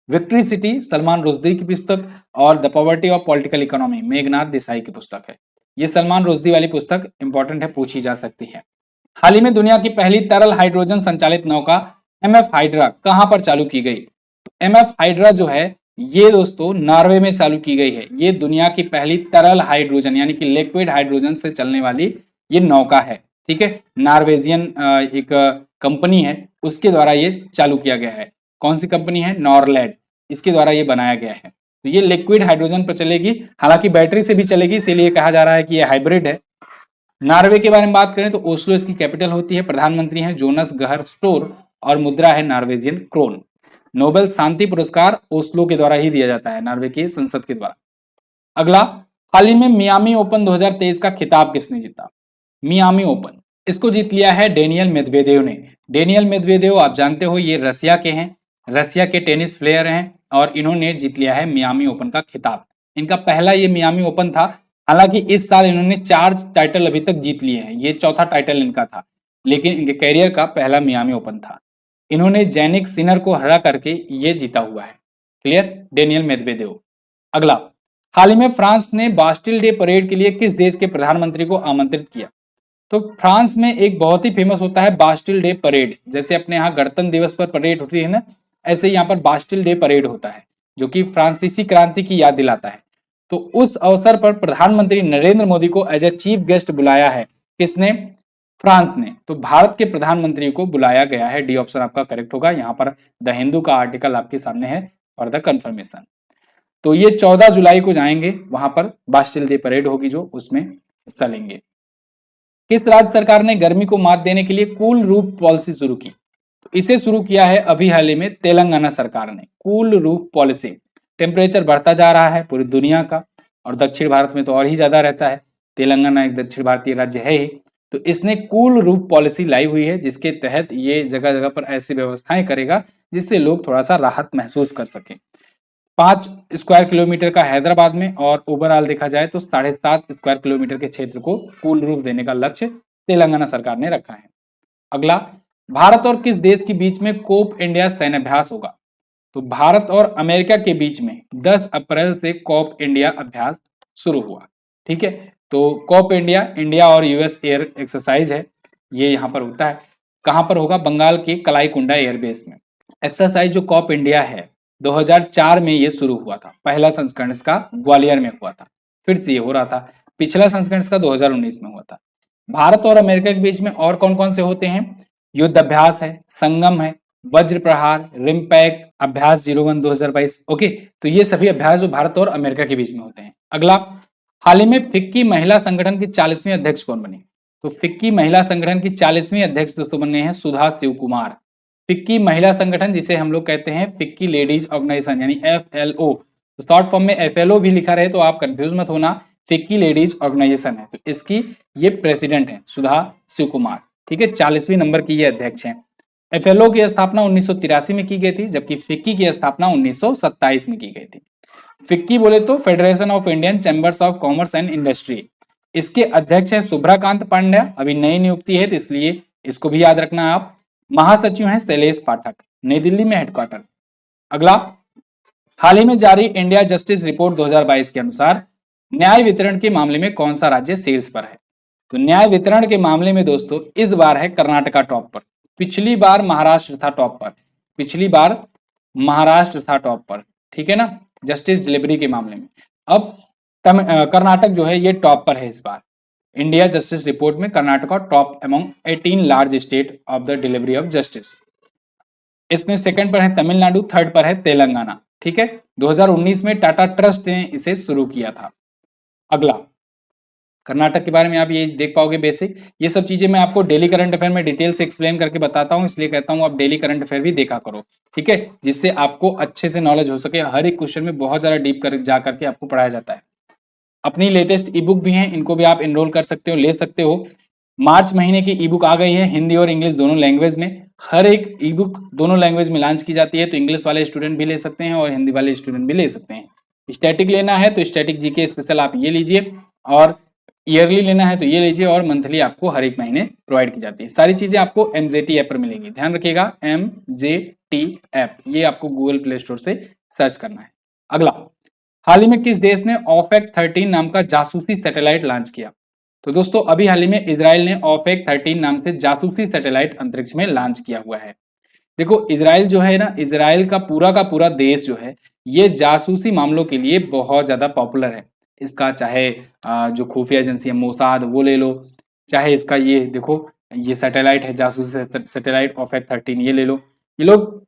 विक्ट्री सिटी, सलमान रुश्दी की पुस्तक। और the poverty of political economy, Meghnath Desai की पुस्तक है। ये सलमान रुश्दी वाली पुस्तक इंपॉर्टेंट है, पूछी जा सकती है। हाल ही में दुनिया की पहली तरल हाइड्रोजन संचालित नौका MF हाइड्रा कहां पर चालू की गई? MF हाइड्रा जो है ये दोस्तों नॉर्वे में चालू की गई है। ये दुनिया की पहली तरल हाइड्रोजन यानी कि लिक्विड हाइड्रोजन से चलने वाली ये नौका है। ठीक है, नॉर्वेजियन एक कंपनी है, उसके द्वारा ये चालू किया गया है। कौन सी कंपनी है? नॉरलैंड, इसके द्वारा ये बनाया गया है। तो ये लिक्विड हाइड्रोजन पर चलेगी, हालांकि बैटरी से भी चलेगी, इसीलिए कहा जा रहा है कि ये हाइब्रिड है। नॉर्वे के बारे में बात करें तो ओस्लो इसकी कैपिटल होती है। प्रधानमंत्री हैं जोनस गहर स्टोर और मुद्रा है नॉर्वेजियन क्रोन। नोबेल शांति पुरस्कार ओस्लो के द्वारा ही दिया जाता है, नॉर्वे की संसद के द्वारा। अगला, हाल ही में मियामी ओपन 2023 का खिताब किसने जीता? मियामी ओपन, इसको जीत लिया है डेनियल मेदवेदेव ने। डेनियल मेदवेदेव आप जानते हो ये रसिया के हैं, रसिया के टेनिस प्लेयर हैं और इन्होंने जीत लिया है मियामी ओपन का खिताब। इनका पहला ये मियामी ओपन था। हालांकि इस साल इन्होंने 4 टाइटल अभी तक जीत लिए हैं, ये चौथा टाइटल इनका था, लेकिन इनके कैरियर का पहला मियामी ओपन था। इन्होंने जैनिक सिनर को हरा करके ये जीता हुआ है। Clear, Daniel Medvedev. अगला, हाल ही में फ्रांस ने बास्टिल डे परेड के लिए किस देश के प्रधानमंत्री को आमंत्रित किया? तो फ्रांस में एक बहुत ही फेमस होता है बास्टिल डे परेड। जैसे अपने यहाँ गणतंत्र दिवस पर परेड होती है ना, ऐसे यहाँ पर बास्टिल डे परेड होता है जो कि फ्रांसीसी क्रांति की याद दिलाता है। तो उस अवसर पर प्रधानमंत्री नरेंद्र मोदी को एज ए चीफ गेस्ट बुलाया है। किसने? फ्रांस ने। तो भारत के प्रधानमंत्री को बुलाया गया है, डी ऑप्शन आपका करेक्ट होगा। यहाँ पर द हिंदू का आर्टिकल आपके सामने है फॉर द कंफर्मेशन। तो ये 14 जुलाई को जाएंगे, वहां पर बास्टिल डे परेड होगी जो, उसमें हिस्सा लेंगे। किस राज्य सरकार ने गर्मी को मात देने के लिए कूल रूफ पॉलिसी शुरू की? तो इसे शुरू किया है अभी हाल ही में तेलंगाना सरकार ने, कूल रूफ पॉलिसी। टेम्परेचर बढ़ता जा रहा है पूरी दुनिया का, और दक्षिण भारत में तो और ही ज्यादा रहता है, तेलंगाना एक दक्षिण भारतीय राज्य है ही। तो इसने कूल रूफ पॉलिसी लाई हुई है, जिसके तहत ये जगह जगह पर ऐसी व्यवस्थाएं करेगा जिससे लोग थोड़ा सा राहत महसूस कर सके। 5 स्क्वायर किलोमीटर का हैदराबाद में, और ओवरऑल देखा जाए तो 7.5 स्क्वायर किलोमीटर के क्षेत्र को कूल रूफ देने का लक्ष्य तेलंगाना सरकार ने रखा है। अगला, भारत और किस देश के बीच में कोप इंडिया सैन्याभ्यास होगा? तो भारत और अमेरिका के बीच में 10 अप्रैल से कोप इंडिया अभ्यास शुरू हुआ। ठीक है, तो कोप इंडिया, इंडिया और यूएस एयर एक्सरसाइज है, ये यहाँ पर होता है। कहां पर होगा? बंगाल के कलाईकुंडा एयरबेस में। एक्सरसाइज जो कोप इंडिया है 2004 में ये शुरू हुआ था, पहला संस्करण इसका ग्वालियर में हुआ था, फिर से ये हो रहा था। पिछला संस्करण इसका 2019 में हुआ था। भारत और अमेरिका के बीच में और कौन कौन से होते हैं? युद्धाभ्यास है, संगम है, वज्र प्रहार, रिमपैक, अभ्यास 01 2022। ओके, तो ये सभी अभ्यास जो भारत और अमेरिका के बीच में होते हैं। अगला, हाल ही में फिक्की महिला संगठन की 40वीं अध्यक्ष कौन बनी? तो फिक्की महिला संगठन की 40वीं अध्यक्ष दोस्तों बने हैं सुधा शिव कुमार। फिक्की महिला संगठन, जिसे हम लोग कहते हैं फिक्की लेडीज ऑर्गेनाइजेशन, यानी FLO, तो शॉर्ट फॉर्म में FLO भी लिखा रहे तो आप कंफ्यूज मत होना, फिक्की लेडीज ऑर्गेनाइजेशन है। तो इसकी ये प्रेसिडेंट है सुधा शिव कुमार। ठीक है, 40वीं नंबर की ये अध्यक्ष हैं। FLO की स्थापना 1983 में की गई थी, जबकि फिक्की की स्थापना 1927 में की गई थी। फिक्की बोले तो federation of Indian chambers of commerce and industry. इसके अध्यक्ष है सुभ्राकांत पांड्या, अभी नई नियुक्ति है तो इसलिए इसको भी याद रखना आप। महासचिव हैं शैलेश पाठक, नई दिल्ली में हेडक्वार्टर। अगला, हाल ही में जारी इंडिया जस्टिस रिपोर्ट 2022 के अनुसार न्याय वितरण के मामले में कौन सा राज्य शीर्ष पर है? तो न्याय वितरण के मामले में दोस्तों इस बार है कर्नाटका टॉप पर। पिछली बार महाराष्ट्र था टॉप पर, पिछली बार महाराष्ट्र था टॉप पर। ठीक है ना, जस्टिस डिलीवरी के मामले में। अब कर्नाटक जो है ये टॉप पर है इस बार। इंडिया जस्टिस रिपोर्ट में Karnataka top among 18 large state of the delivery of justice. इसमें सेकंड पर है तमिलनाडु, थर्ड पर है तेलंगाना। ठीक है, 2019 में टाटा ट्रस्ट ने इसे शुरू किया था। अगला, कर्नाटक के बारे में आप ये देख पाओगे बेसिक, ये सब चीजें मैं आपको डेली करंट अफेयर में डिटेल से एक्सप्लेन करके बताता हूँ, इसलिए कहता हूँ आप डेली करंट अफेयर भी देखा करो। ठीक है, जिससे आपको अच्छे से नॉलेज हो सके। हर एक क्वेश्चन में बहुत ज्यादा डीप कर जा करके आपको पढ़ाया जाता है। अपनी लेटेस्ट ई बुक भी है, इनको भी आप इनरोल कर सकते हो, ले सकते हो। मार्च महीने की ई बुक आ गई है, हिंदी और इंग्लिश दोनों लैंग्वेज में। हर एक ई बुक दोनों लैंग्वेज में लॉन्च की जाती है, तो इंग्लिश वाले स्टूडेंट भी ले सकते हैं और हिंदी वाले स्टूडेंट भी ले सकते हैं। स्टैटिक लेना है तो स्टैटिक जीके स्पेशल आप ये लीजिए, और ईयरली लेना है तो ये लीजिए, और मंथली आपको हर एक महीने प्रोवाइड की जाती है। सारी चीजें आपको MJT ऐप पर मिलेंगी, ध्यान रखिएगा, MJT ऐप, ये आपको गूगल प्ले स्टोर से सर्च करना है। अगला, हाल ही में किस देश ने OPEC 13 नाम का जासूसी सैटेलाइट लॉन्च किया? तो दोस्तों अभी हाल ही में इजराइल ने OPEC 13 नाम से जासूसी सैटेलाइट अंतरिक्ष में लॉन्च किया हुआ है। देखो इजराइल जो है ना, इजराइल का पूरा देश जो है ये जासूसी मामलों के लिए बहुत ज्यादा पॉपुलर है। इसका चाहे जो खुफिया एजेंसी है मोसाद वो ले लो, चाहे इसका ये देखो ये सैटेलाइट है जासूसी सैटेलाइट OPEC 13 ये ले लो, ये लोग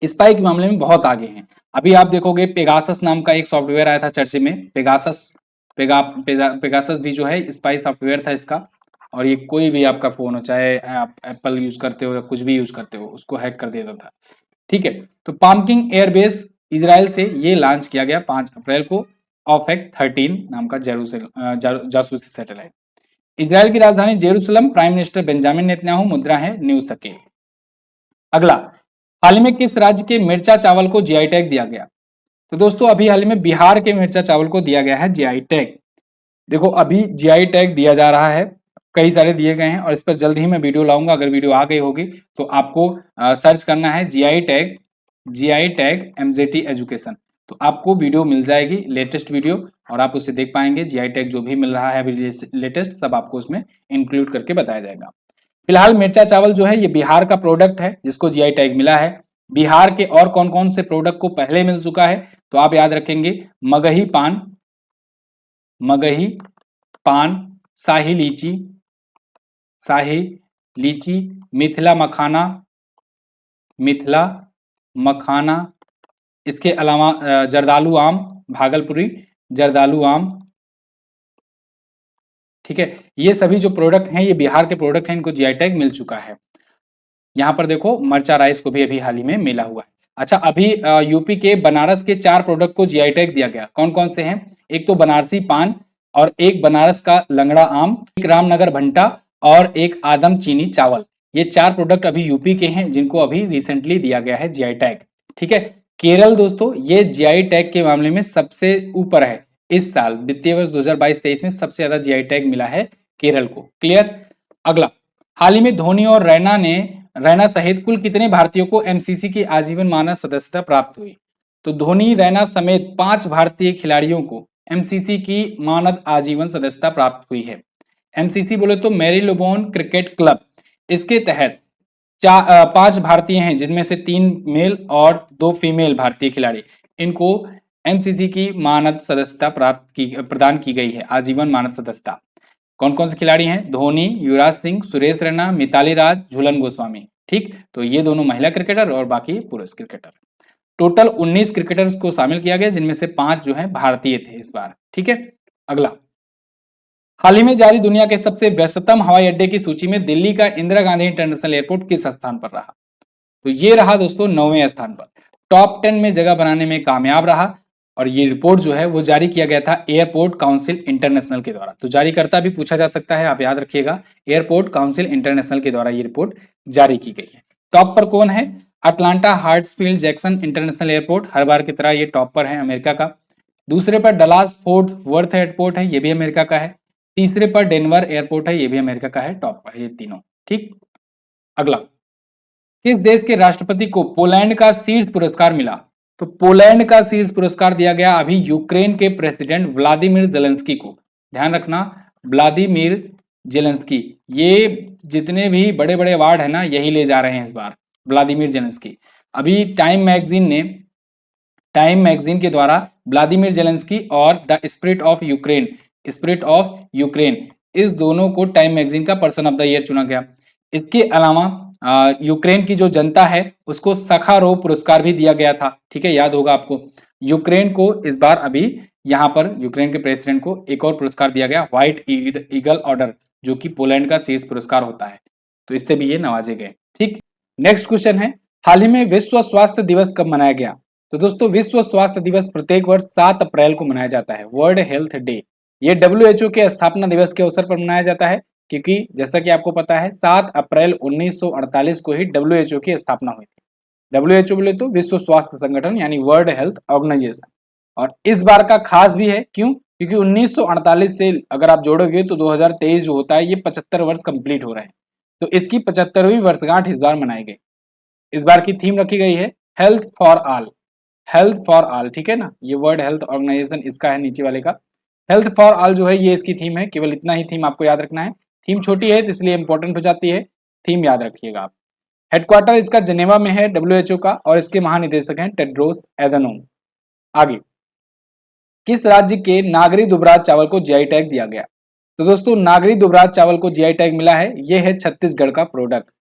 स्पाई के मामले में बहुत आगे हैं। अभी आप देखोगे पेगासस नाम का एक सॉफ्टवेयर आया था चर्चे में, पेगासस भी जो है स्पाई सॉफ्टवेयर था इसका, और ये कोई भी आपका फोन हो, चाहे आप एप्पल यूज करते हो या कुछ भी यूज करते हो, उसको हैक कर देता था। ठीक है, तो पाम्किंग एयरबेस इजराइल से ये लॉन्च किया गया 5 अप्रैल को OPEC 13 नाम का जासूसी सैटेलाइट। इजराइल की राजधानी Jerusalem, prime minister Benjamin Netanyahu, मुद्रा है न्यूज तक। अगला, हाल ही में किस राज्य के मिर्चा चावल को GI टैग दिया गया? तो दोस्तों अभी हाल ही में बिहार के मिर्चा चावल को दिया गया है GI टैग। देखो अभी GI टैग दिया जा रहा है, कई सारे दिए गए हैं, और इस पर जल्द ही मैं वीडियो लाऊंगा। अगर वीडियो आ गई होगी तो आपको सर्च करना है GI टैग MJT एजुकेशन, तो आपको वीडियो मिल जाएगी, लेटेस्ट वीडियो, और आप उसे देख पाएंगे। GI टैग जो भी मिल रहा है अभी लेटेस्ट, सब आपको उसमें इंक्लूड करके बताया जाएगा। फिलहाल मिर्चा चावल जो है ये बिहार का प्रोडक्ट है जिसको GI टैग मिला है। बिहार के और कौन कौन से प्रोडक्ट को पहले मिल चुका है तो आप याद रखेंगे, मगही पान, शाही लीची, शाही लीची, मिथिला मखाना, मिथिला मखाना, इसके अलावा जर्दालू आम, भागलपुरी जर्दालू आम, ठीक है। ये सभी जो प्रोडक्ट हैं ये बिहार के प्रोडक्ट हैं, इनको जीआई टैग मिल चुका है। यहाँ पर देखो मर्चा राइस को भी अभी हाल ही में मिला हुआ है। अच्छा, अभी यूपी के बनारस के 4 प्रोडक्ट को जीआई टैग दिया गया। कौन कौन से हैं? एक तो बनारसी पान, और एक बनारस का लंगड़ा आम, एक रामनगर भंटा, और एक आदम चीनी चावल। ये 4 प्रोडक्ट अभी यूपी के हैं जिनको अभी रिसेंटली दिया गया है जीआई टैग, ठीक है। केरल दोस्तों ये जीआई टैग के मामले में सबसे ऊपर है। इस साल वित्तीय वर्ष 2022-23 में सबसे ज्यादा जीआई टैग मिला है केरल को। क्लियर? अगला, हाल ही में धोनी और रैना सहित कुल कितने भारतीयों को एमसीसी की आजीवन मानद सदस्यता प्राप्त हुई? तो धोनी, रैना समेत 5 भारतीय खिलाड़ियों को एमसीसी की मानद आजीवन सदस्यता प्राप्त हुई है। एमसीसी बोले तो मैरीलोबोन क्रिकेट क्लब, इसके तहत 5 भारतीय हैं जिनमें से 3 मेल और 2 फीमेल भारतीय खिलाड़ी, इनको एमसीसी की मानद सदस्यता प्रदान की गई है, आजीवन मानद सदस्यता। कौन कौन से खिलाड़ी हैं? धोनी, युवराज सिंह, सुरेश रैना, मिताली राज, झूलन गोस्वामी, ठीक। तो ये दोनों महिला क्रिकेटर और बाकी पुरुष क्रिकेटर। टोटल 19 क्रिकेटर्स को शामिल किया गया जिनमें से 5 जो है भारतीय थे इस बार, ठीक है। अगला, हाल ही में जारी दुनिया के सबसे व्यस्ततम हवाई अड्डे की सूची में दिल्ली का इंदिरा गांधी इंटरनेशनल एयरपोर्ट किस स्थान पर रहा? तो ये रहा दोस्तों 9वें स्थान पर। टॉप 10 में जगह बनाने में कामयाब रहा, और ये रिपोर्ट जो है वो जारी किया गया था एयरपोर्ट काउंसिल इंटरनेशनल के द्वारा। तो जारीकर्ता भी पूछा जा सकता है, आप याद रखिएगा, एयरपोर्ट काउंसिल इंटरनेशनल के द्वारा ये रिपोर्ट जारी की गई है। टॉप पर कौन है? अटलांटा हार्ट्सफील्ड जैक्सन इंटरनेशनल एयरपोर्ट, हर बार की तरह ये टॉप पर है, अमेरिका का। दूसरे पर डलास फोर्ट वर्थ एयरपोर्ट है, ये भी अमेरिका का है। तीसरे पर डेनवर एयरपोर्ट है, ये भी अमेरिका का है, टॉप पर ये तीनों, ठीक। अगला, किस देश के राष्ट्रपति को पोलैंड का शीर्ष पुरस्कार मिला? तो पोलैंड का शीर्ष पुरस्कार दिया गया अभी यूक्रेन के प्रेसिडेंट व्लादिमीर जेलेंस्की को। ध्यान रखना, व्लादिमीर जेलेंस्की, ये जितने भी बड़े बड़े अवार्ड है ना यही ले जा रहे हैं इस बार, व्लादिमीर जेलेंस्की। अभी टाइम मैगजीन के द्वारा व्लादिमीर जेलेंस्की और द स्पिरिट ऑफ यूक्रेन, इस दोनों को टाइम मैगजीन का पर्सन ऑफ द ईयर चुना गया। इसके अलावा यूक्रेन की जो जनता है उसको सखारोव पुरस्कार भी दिया गया था, ठीक है, याद होगा आपको। यूक्रेन को इस बार अभी यहाँ पर यूक्रेन के प्रेसिडेंट को एक और पुरस्कार दिया गया, व्हाइट ईगल ऑर्डर, जो कि पोलैंड का शीर्ष पुरस्कार होता है, तो इससे भी ये नवाजे गए, ठीक। नेक्स्ट क्वेश्चन है, हाल ही में विश्व स्वास्थ्य दिवस कब मनाया गया? तो दोस्तों विश्व स्वास्थ्य दिवस प्रत्येक वर्ष 7 अप्रैल को मनाया जाता है, वर्ल्ड हेल्थ डे। ये WHO के स्थापना दिवस के अवसर पर मनाया जाता है, क्योंकि जैसा कि आपको पता है 7 अप्रैल 1948 को ही WHO की स्थापना हुई थी। WHO बोले तो विश्व स्वास्थ्य संगठन यानी वर्ल्ड हेल्थ ऑर्गेनाइजेशन। और इस बार का खास भी है, क्यों? क्योंकि 1948 से अगर आप जोड़ोगे तो 2023 जो होता है ये 75 वर्ष कंप्लीट हो रहे हैं, तो इसकी 75वीं वर्षगांठ इस बार मनाई गई। इस बार की थीम रखी गई है हेल्थ फॉर ऑल, ठीक है ना। ये वर्ल्ड हेल्थ ऑर्गेनाइजेशन इसका है, नीचे वाले का हेल्थ फॉर ऑल जो है ये इसकी थीम है। केवल इतना ही थीम आपको याद रखना है, थीम छोटी है इसलिए इंपॉर्टेंट हो जाती है, थीम याद रखिएगा आप। हेडक्वार्टर इसका जेनेवा में है WHO का, और इसके महानिदेशक हैं टेड्रोस एधनोम। आगे, किस राज्य के नागरी दुबराज चावल को जीआई टैग दिया गया? तो दोस्तों नागरी दुबराज चावल को जीआई टैग मिला है, ये है छत्तीसगढ़ का प्रोडक्ट।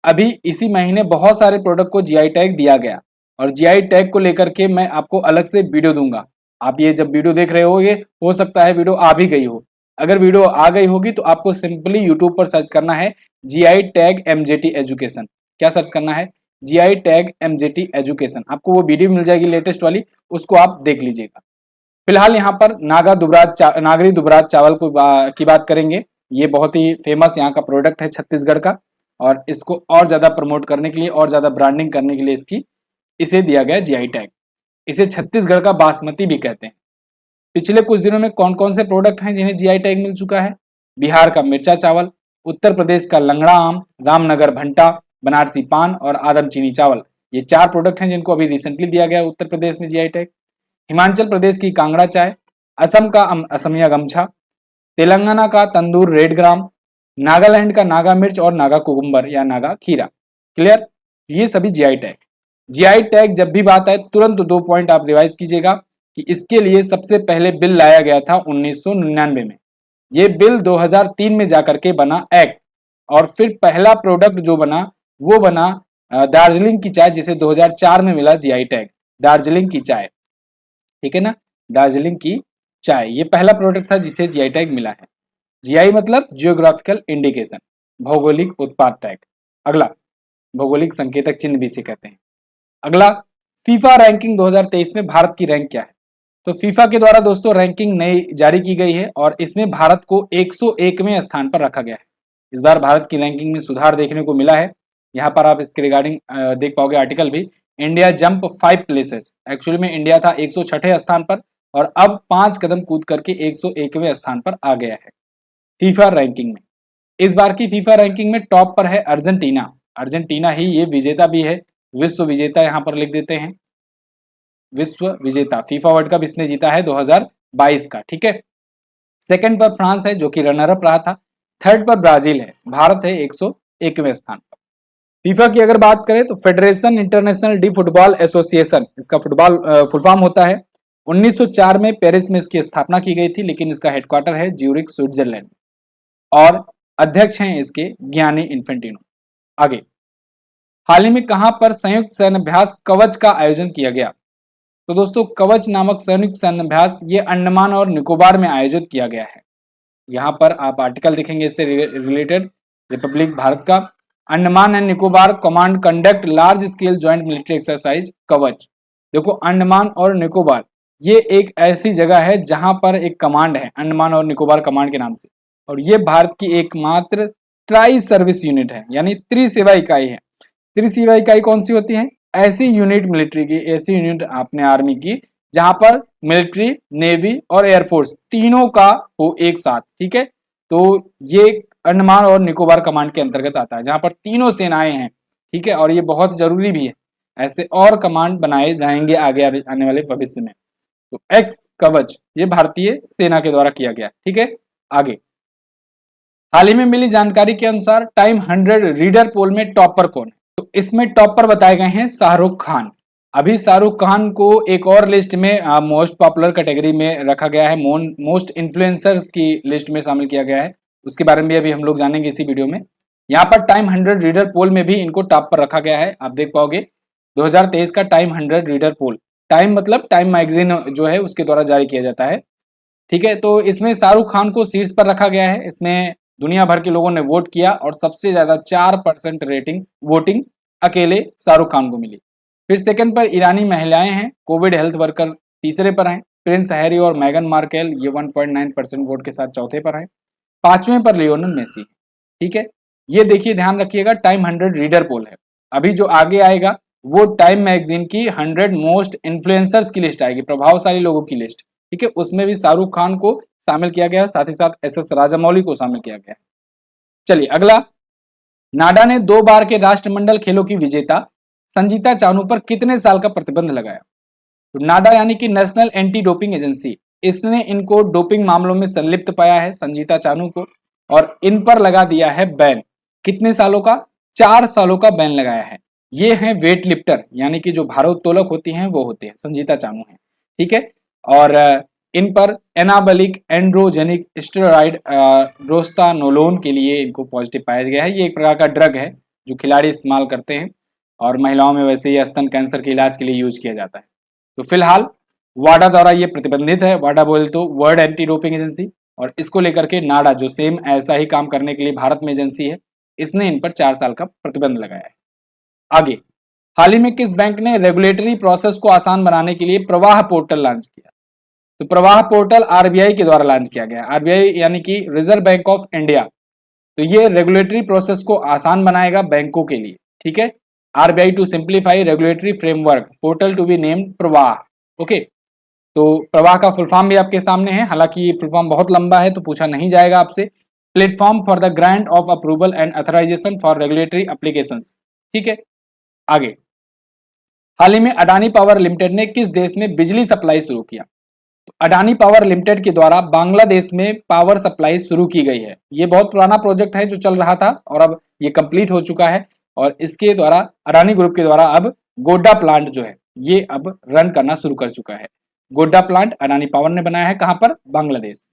अभी इसी महीने बहुत सारे प्रोडक्ट को जीआई टैग दिया गया, और जीआई टैग को लेकर के मैं आपको अलग से वीडियो दूंगा। आप ये जब वीडियो देख रहे हो, ये हो सकता है वीडियो आ भी गई हो। अगर वीडियो आ गई होगी तो आपको सिंपली यूट्यूब पर सर्च करना है जीआई टैग एमजेटी एजुकेशन। क्या सर्च करना है? GI tag MJT education. आपको वो वीडियो मिल जाएगी लेटेस्ट वाली, उसको आप देख लीजिएगा। फिलहाल यहाँ पर नागरी दुबराज चावल की बात करेंगे। ये बहुत ही फेमस यहाँ का प्रोडक्ट है छत्तीसगढ़ का, और इसको और ज्यादा प्रमोट करने के लिए और ज्यादा ब्रांडिंग करने के लिए इसे दिया गया जीआई टैग। इसे छत्तीसगढ़ का बासमती भी कहते हैं। पिछले कुछ दिनों में कौन कौन से प्रोडक्ट हैं जिन्हें जीआई टैग मिल चुका है? बिहार का मिर्चा चावल, उत्तर प्रदेश का लंगड़ा आम, रामनगर भंटा, बनारसी पान और आदम चीनी चावल। ये 4 प्रोडक्ट हैं जिनको अभी रिसेंटली दिया गया उत्तर प्रदेश में जीआई टैग। हिमाचल प्रदेश की कांगड़ा चाय, असम का असमिया गमछा, तेलंगाना का तंदूर रेड ग्राम, नागालैंड का नागा मिर्च और नागा कुकुम्बर या नागा खीरा। क्लियर? ये सभी जीआई टैग। जीआई टैग जब भी बात आए तुरंत 2 पॉइंट आप रिवाइज कीजिएगा कि इसके लिए सबसे पहले बिल लाया गया था 1999 में। ये बिल 2003 में जाकर के बना एक्ट, और फिर पहला प्रोडक्ट जो बना वो बना दार्जिलिंग की चाय, जिसे 2004 में मिला जीआई टैग, दार्जिलिंग की चाय, ठीक है ना, दार्जिलिंग की चाय ये पहला प्रोडक्ट था जिसे जीआई टैग मिला है। जीआई मतलब जियोग्राफिकल इंडिकेशन, भौगोलिक उत्पाद टैग। अगला, भौगोलिक संकेतक चिन्ह भी इसे कहते हैं। अगला, फीफा रैंकिंग 2023 में भारत की रैंक क्या है? तो फीफा के द्वारा दोस्तों रैंकिंग नई जारी की गई है और इसमें भारत को 101वें स्थान पर रखा गया है। इस बार भारत की रैंकिंग में सुधार देखने को मिला है। यहाँ पर आप इसके रिगार्डिंग देख पाओगे आर्टिकल भी, इंडिया जंप 5 प्लेसेस। एक्चुअली में इंडिया था 106 स्थान पर और अब 5 कदम कूद करके 101वें स्थान पर आ गया है फीफा रैंकिंग में। इस बार की फीफा रैंकिंग में टॉप पर है अर्जेंटीना। अर्जेंटीना ही ये विजेता भी है, विश्व विजेता यहाँ पर लिख देते हैं, विश्व विजेता फीफा वर्ल्ड कप इसने जीता है 2022 का, ठीक है। सेकंड पर फ्रांस है जो कि रनर अप रहा था। थर्ड पर ब्राजील है। भारत है 101वें स्थान पर। फीफा की अगर बात करें तो federation international D football association, इसका फुटबॉल फुल फॉर्म होता है। 1904 में पेरिस में इसकी स्थापना की गई थी, लेकिन इसका हेडक्वार्टर है ज्यूरिख स्विट्जरलैंड और अध्यक्ष हैं इसके गियानी इन्फेंटिनो। आगे, हाल ही में कहां पर संयुक्त सैन्य अभ्यास कवच का आयोजन किया गया? तो दोस्तों कवच नामक संयुक्त सैन्य अभ्यास ये अंडमान और निकोबार में आयोजित किया गया है। यहाँ पर आप आर्टिकल देखेंगे इससे रिलेटेड, रिपब्लिक भारत का, Andaman and Nicobar command conduct large scale joint military exercise कवच। देखो अंडमान और निकोबार ये एक ऐसी जगह है जहां पर एक कमांड है अंडमान और निकोबार कमांड के नाम से, और ये भारत की एकमात्र ट्राई सर्विस यूनिट है, यानी त्रिसेवा इकाई है। त्रिसेवा इकाई कौन सी होती है? ऐसी यूनिट मिलिट्री की, ऐसी यूनिट अपने आर्मी की जहां पर मिलिट्री, नेवी और एयरफोर्स तीनों का हो एक साथ, ठीक है। तो ये अंडमान और निकोबार कमांड के अंतर्गत आता है जहां पर तीनों सेनाएं हैं, ठीक है, और ये बहुत जरूरी भी है। ऐसे और कमांड बनाए जाएंगे आगे आने वाले भविष्य में। तो एक्स कवच ये भारतीय सेना के द्वारा किया गया, ठीक है। आगे, हाल ही में मिली जानकारी के अनुसार टाइम 100 रीडर पोल में टॉपर कौन है? तो इसमें टॉपर बताए गए हैं शाहरुख खान। अभी शाहरुख खान को एक और लिस्ट में मोस्ट पॉपुलर कैटेगरी में रखा गया है, मोस्ट इन्फ्लुएंसर्स की लिस्ट में शामिल किया गया है। उसके बारे में भी अभी हम लोग जानेंगे इसी वीडियो में। यहाँ पर टाइम 100 रीडर पोल में भी इनको टॉप पर रखा गया है। आप देख पाओगे 2023 का टाइम 100 रीडर पोल, टाइम मतलब टाइम मैगजीन जो है उसके द्वारा जारी किया जाता है, ठीक है। तो इसमें शाहरुख खान को शीर्ष पर रखा गया है। इसमें दुनिया भर के लोगों ने वोट किया और सबसे ज्यादा 4% रेटिंग वोटिंग अकेले शाहरुख खान को मिली। फिर सेकंड पर ईरानी महिलाएं हैं, कोविड हेल्थ वर्कर तीसरे पर हैं, प्रिंस हैरी और मैगन मार्केल ये 1.9% वोट के साथ चौथे पर हैं, पांचवें पर लियोनेल मेसी, ठीक है। ये देखिए ध्यान रखिएगा टाइम 100 रीडर पोल है। अभी जो आगे आएगा वो टाइम मैगजीन की 100 मोस्ट इन्फ्लुएंसर्स की लिस्ट आएगी, प्रभावशाली लोगों की लिस्ट, ठीक है। उसमें भी शाहरुख खान को शामिल किया गया, साथ ही साथ एस एस राजामौली को शामिल किया गया। चलिए अगला, नाडा ने 2 बार के राष्ट्रमंडल खेलों की विजेता संजीता चानू पर कितने साल का प्रतिबंध लगाया? तो नाडा यानी कि नेशनल एंटी डोपिंग एजेंसी, इसने इनको डोपिंग मामलों में संलिप्त पाया है संजीता चानू को, और इन पर लगा दिया है बैन। कितने सालों का? 4 सालों का बैन लगाया है। ये हैं वेट लिफ्टर, यानी कि जो भारोत्तोलक होती हैं वो होते हैं, संजीता चानू है, ठीक है। और इन पर एनाबलिक एंड्रोजेनिक स्टेरॉइड रोस्तानोलोन के लिए इनको पॉजिटिव पाया गया है। ये एक प्रकार का ड्रग है जो खिलाड़ी इस्तेमाल करते हैं और महिलाओं में वैसे ही स्तन कैंसर के इलाज के लिए यूज किया जाता है। तो फिलहाल वाडा द्वारा ये प्रतिबंधित है। वाडा बोले तो वर्ल्ड एंटी डोपिंग एजेंसी, और इसको लेकर के नाडा जो सेम ऐसा ही काम करने के लिए भारत में एजेंसी है, इसने इन पर 4 साल का प्रतिबंध लगाया है। आगे, हाल ही में किस बैंक ने रेगुलेटरी प्रोसेस को आसान बनाने के लिए प्रवाह पोर्टल लॉन्च किया? तो प्रवाह पोर्टल आरबीआई के द्वारा लॉन्च किया गया। आरबीआई यानी कि रिजर्व बैंक ऑफ इंडिया, तो ये रेगुलेटरी प्रोसेस को आसान बनाएगा बैंकों के लिए, ठीक है। RBI to simplify regulatory framework portal to be named Pravah, okay. तो प्रवाह का फुल फॉर्म भी आपके सामने है, हालांकि ये फुल फॉर्म बहुत लंबा है तो पूछा नहीं जाएगा आपसे। Platform for the grant of approval and authorisation for regulatory applications, ठीक है। आगे, हाल ही में अडानी पावर लिमिटेड ने किस देश में बिजली सप्लाई शुरू किया? तो अडानी पावर लिमिटेड के द्वारा बांग्लादेश में पावर सप्लाई शुरू की गई है। ये बहुत पुराना प्रोजेक्ट है जो चल रहा था और अब ये कंप्लीट हो चुका है, और इसके द्वारा अडानी ग्रुप के द्वारा अब गोड्डा प्लांट जो है ये अब रन करना शुरू कर चुका है। गोड्डा प्लांट अडानी पावर ने बनाया है, कहां पर? बांग्लादेश।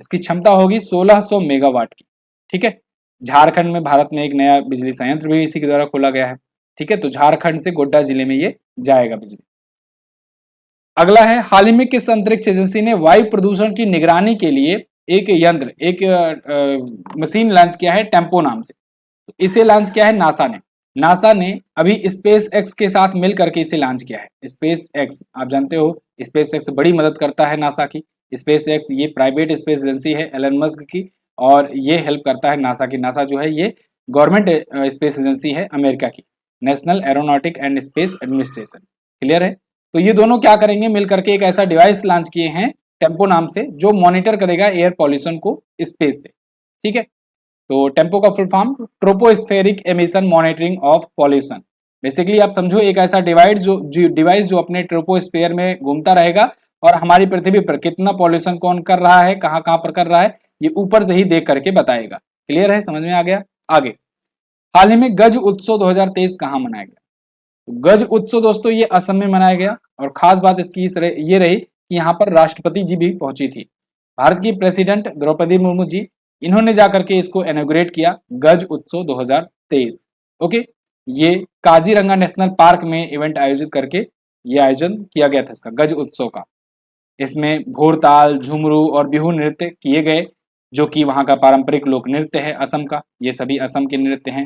इसकी क्षमता होगी 1600 मेगावाट की, ठीक है। झारखंड में भारत में एक नया बिजली संयंत्र भी इसी के द्वारा खोला गया है। ठीक है, तो झारखंड से गोड्डा जिले में ये जाएगा बिजली। अगला है, हाल ही में किस अंतरिक्ष एजेंसी ने वायु प्रदूषण की निगरानी के लिए एक यंत्र, एक मशीन लॉन्च किया है टेम्पो नाम से। तो इसे लॉन्च किया है नासा ने। नासा ने अभी स्पेस एक्स के साथ मिल करके इसे लॉन्च किया है। स्पेस एक्स आप जानते हो, स्पेस एक्स बड़ी मदद करता है नासा की। स्पेस एक्स ये प्राइवेट स्पेस एजेंसी है एलन मस्क की, और ये हेल्प करता है नासा की। नासा जो है ये गवर्नमेंट स्पेस एजेंसी है अमेरिका की, national aeronautic and space administration. Clear है? तो ये दोनों क्या करेंगे, मिल करके एक ऐसा डिवाइस लॉन्च किए हैं टेम्पो नाम से, जो मॉनिटर करेगा एयर पॉल्यूशन को स्पेस से। ठीक है, तो टेम्पो का full form tropospheric emission monitoring of pollution. Basically आप समझो एक ऐसा डिवाइस जो अपने ट्रोपोस्फेयर में घूमता रहेगा और हमारी पृथ्वी पर कितना पॉल्यूशन कौन कर रहा है, कहाँ कहाँ पर कर रहा है, ये ऊपर से ही देख करके बताएगा। क्लियर है, समझ में आ गया? आगे, हाल ही में गज उत्सव 2023 कहाँ मनाया गया? तो गज उत्सव दोस्तों ये असम में मनाया गया, और खास बात इसकी ये रही कि यहाँ पर राष्ट्रपति जी भी पहुंची थी। भारत की प्रेसिडेंट द्रौपदी मुर्मू जी, इन्होंने जाकर के इसको इनॉग्रेट किया, गज उत्सव 2023। ओके, ये काजीरंगा नेशनल पार्क में इवेंट आयोजित करके ये आयोजन किया गया था इसका, गज उत्सव का। इसमें भोरताल, झुमरू और बिहू नृत्य किए गए, जो कि वहाँ का पारंपरिक लोक नृत्य है असम का। ये सभी असम के नृत्य हैं।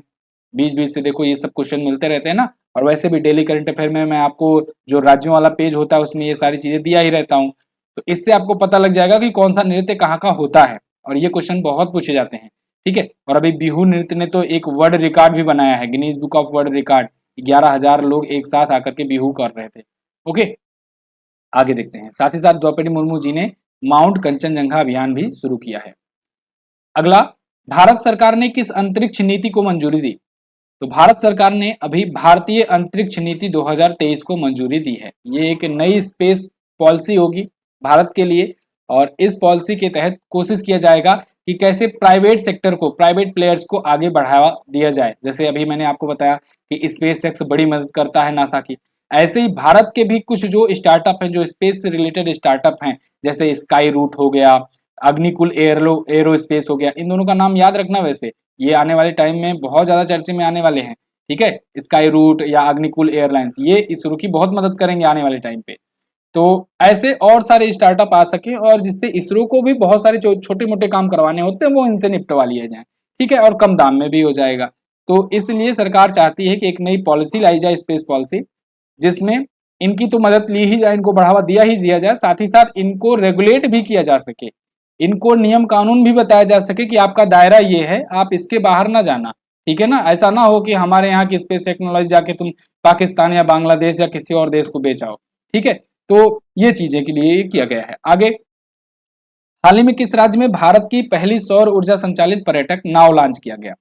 बीच बीच से देखो ये सब क्वेश्चन मिलते रहते हैं ना, और वैसे भी डेली करंट अफेयर में मैं आपको जो राज्यों वाला पेज होता है उसमें ये सारी चीजें दिया ही रहता हूँ, तो इससे आपको पता लग जाएगा कि कौन सा नृत्य कहाँ का होता है, और ये क्वेश्चन बहुत पूछे जाते हैं। ठीक है, और अभी बिहू नृत्य ने तो एक वर्ल्ड रिकॉर्ड भी बनाया है, Guinness book of world record. 11,000 लोग एक साथ आकर के बिहू कर रहे थे। ओके, आगे देखते हैं। साथ ही साथ द्रौपदी मुर्मू जी ने माउंट कंचनजंगा अभियान भी शुरू किया है। अगला, भारत सरकार ने किस अंतरिक्ष नीति को मंजूरी दी? तो भारत सरकार ने अभी भारतीय अंतरिक्ष नीति 2023 को मंजूरी दी है। ये एक नई स्पेस पॉलिसी होगी भारत के लिए, और इस पॉलिसी के तहत कोशिश किया जाएगा कि कैसे प्राइवेट सेक्टर को, प्राइवेट प्लेयर्स को आगे बढ़ावा दिया जाए। जैसे अभी मैंने आपको बताया कि स्पेस एक्स बड़ी मदद करता है नासा की, ऐसे ही भारत के भी कुछ जो स्टार्टअप हैं, जो स्पेस से रिलेटेड स्टार्टअप हैं, जैसे स्काई रूट हो गया, अग्निकुल एरोस्पेस हो गया, इन दोनों का नाम याद रखना। वैसे ये आने वाले टाइम में बहुत ज्यादा चर्चे में आने वाले हैं। ठीक है, स्काई रूट या अग्निकुल एयरलाइंस ये इसरो की बहुत मदद करेंगे आने वाले टाइम पे। तो ऐसे और सारे स्टार्टअप आ सके, और जिससे इसरो को भी बहुत सारे छोटे मोटे काम करवाने होते हैं वो इनसे निपटवा लिए जाए। ठीक है, और कम दाम में भी हो जाएगा। तो इसलिए सरकार चाहती है कि एक नई पॉलिसी लाई जाए, स्पेस पॉलिसी, जिसमें इनकी तो मदद ली ही जाए, इनको बढ़ावा दिया ही दिया जाए, साथ ही साथ इनको रेगुलेट भी किया जा सके, इनको नियम कानून भी बताया जा सके कि आपका दायरा ये है, आप इसके बाहर ना जाना। ठीक है ना, ऐसा ना हो कि हमारे यहाँ की स्पेस टेक्नोलॉजी जाके तुम पाकिस्तान या बांग्लादेश या किसी और देश को बेचाओ। ठीक है, तो ये चीजें के लिए किया गया है। आगे, हाल ही में किस राज्य में भारत की पहली सौर ऊर्जा संचालित पर्यटक नाव लॉन्च किया गया?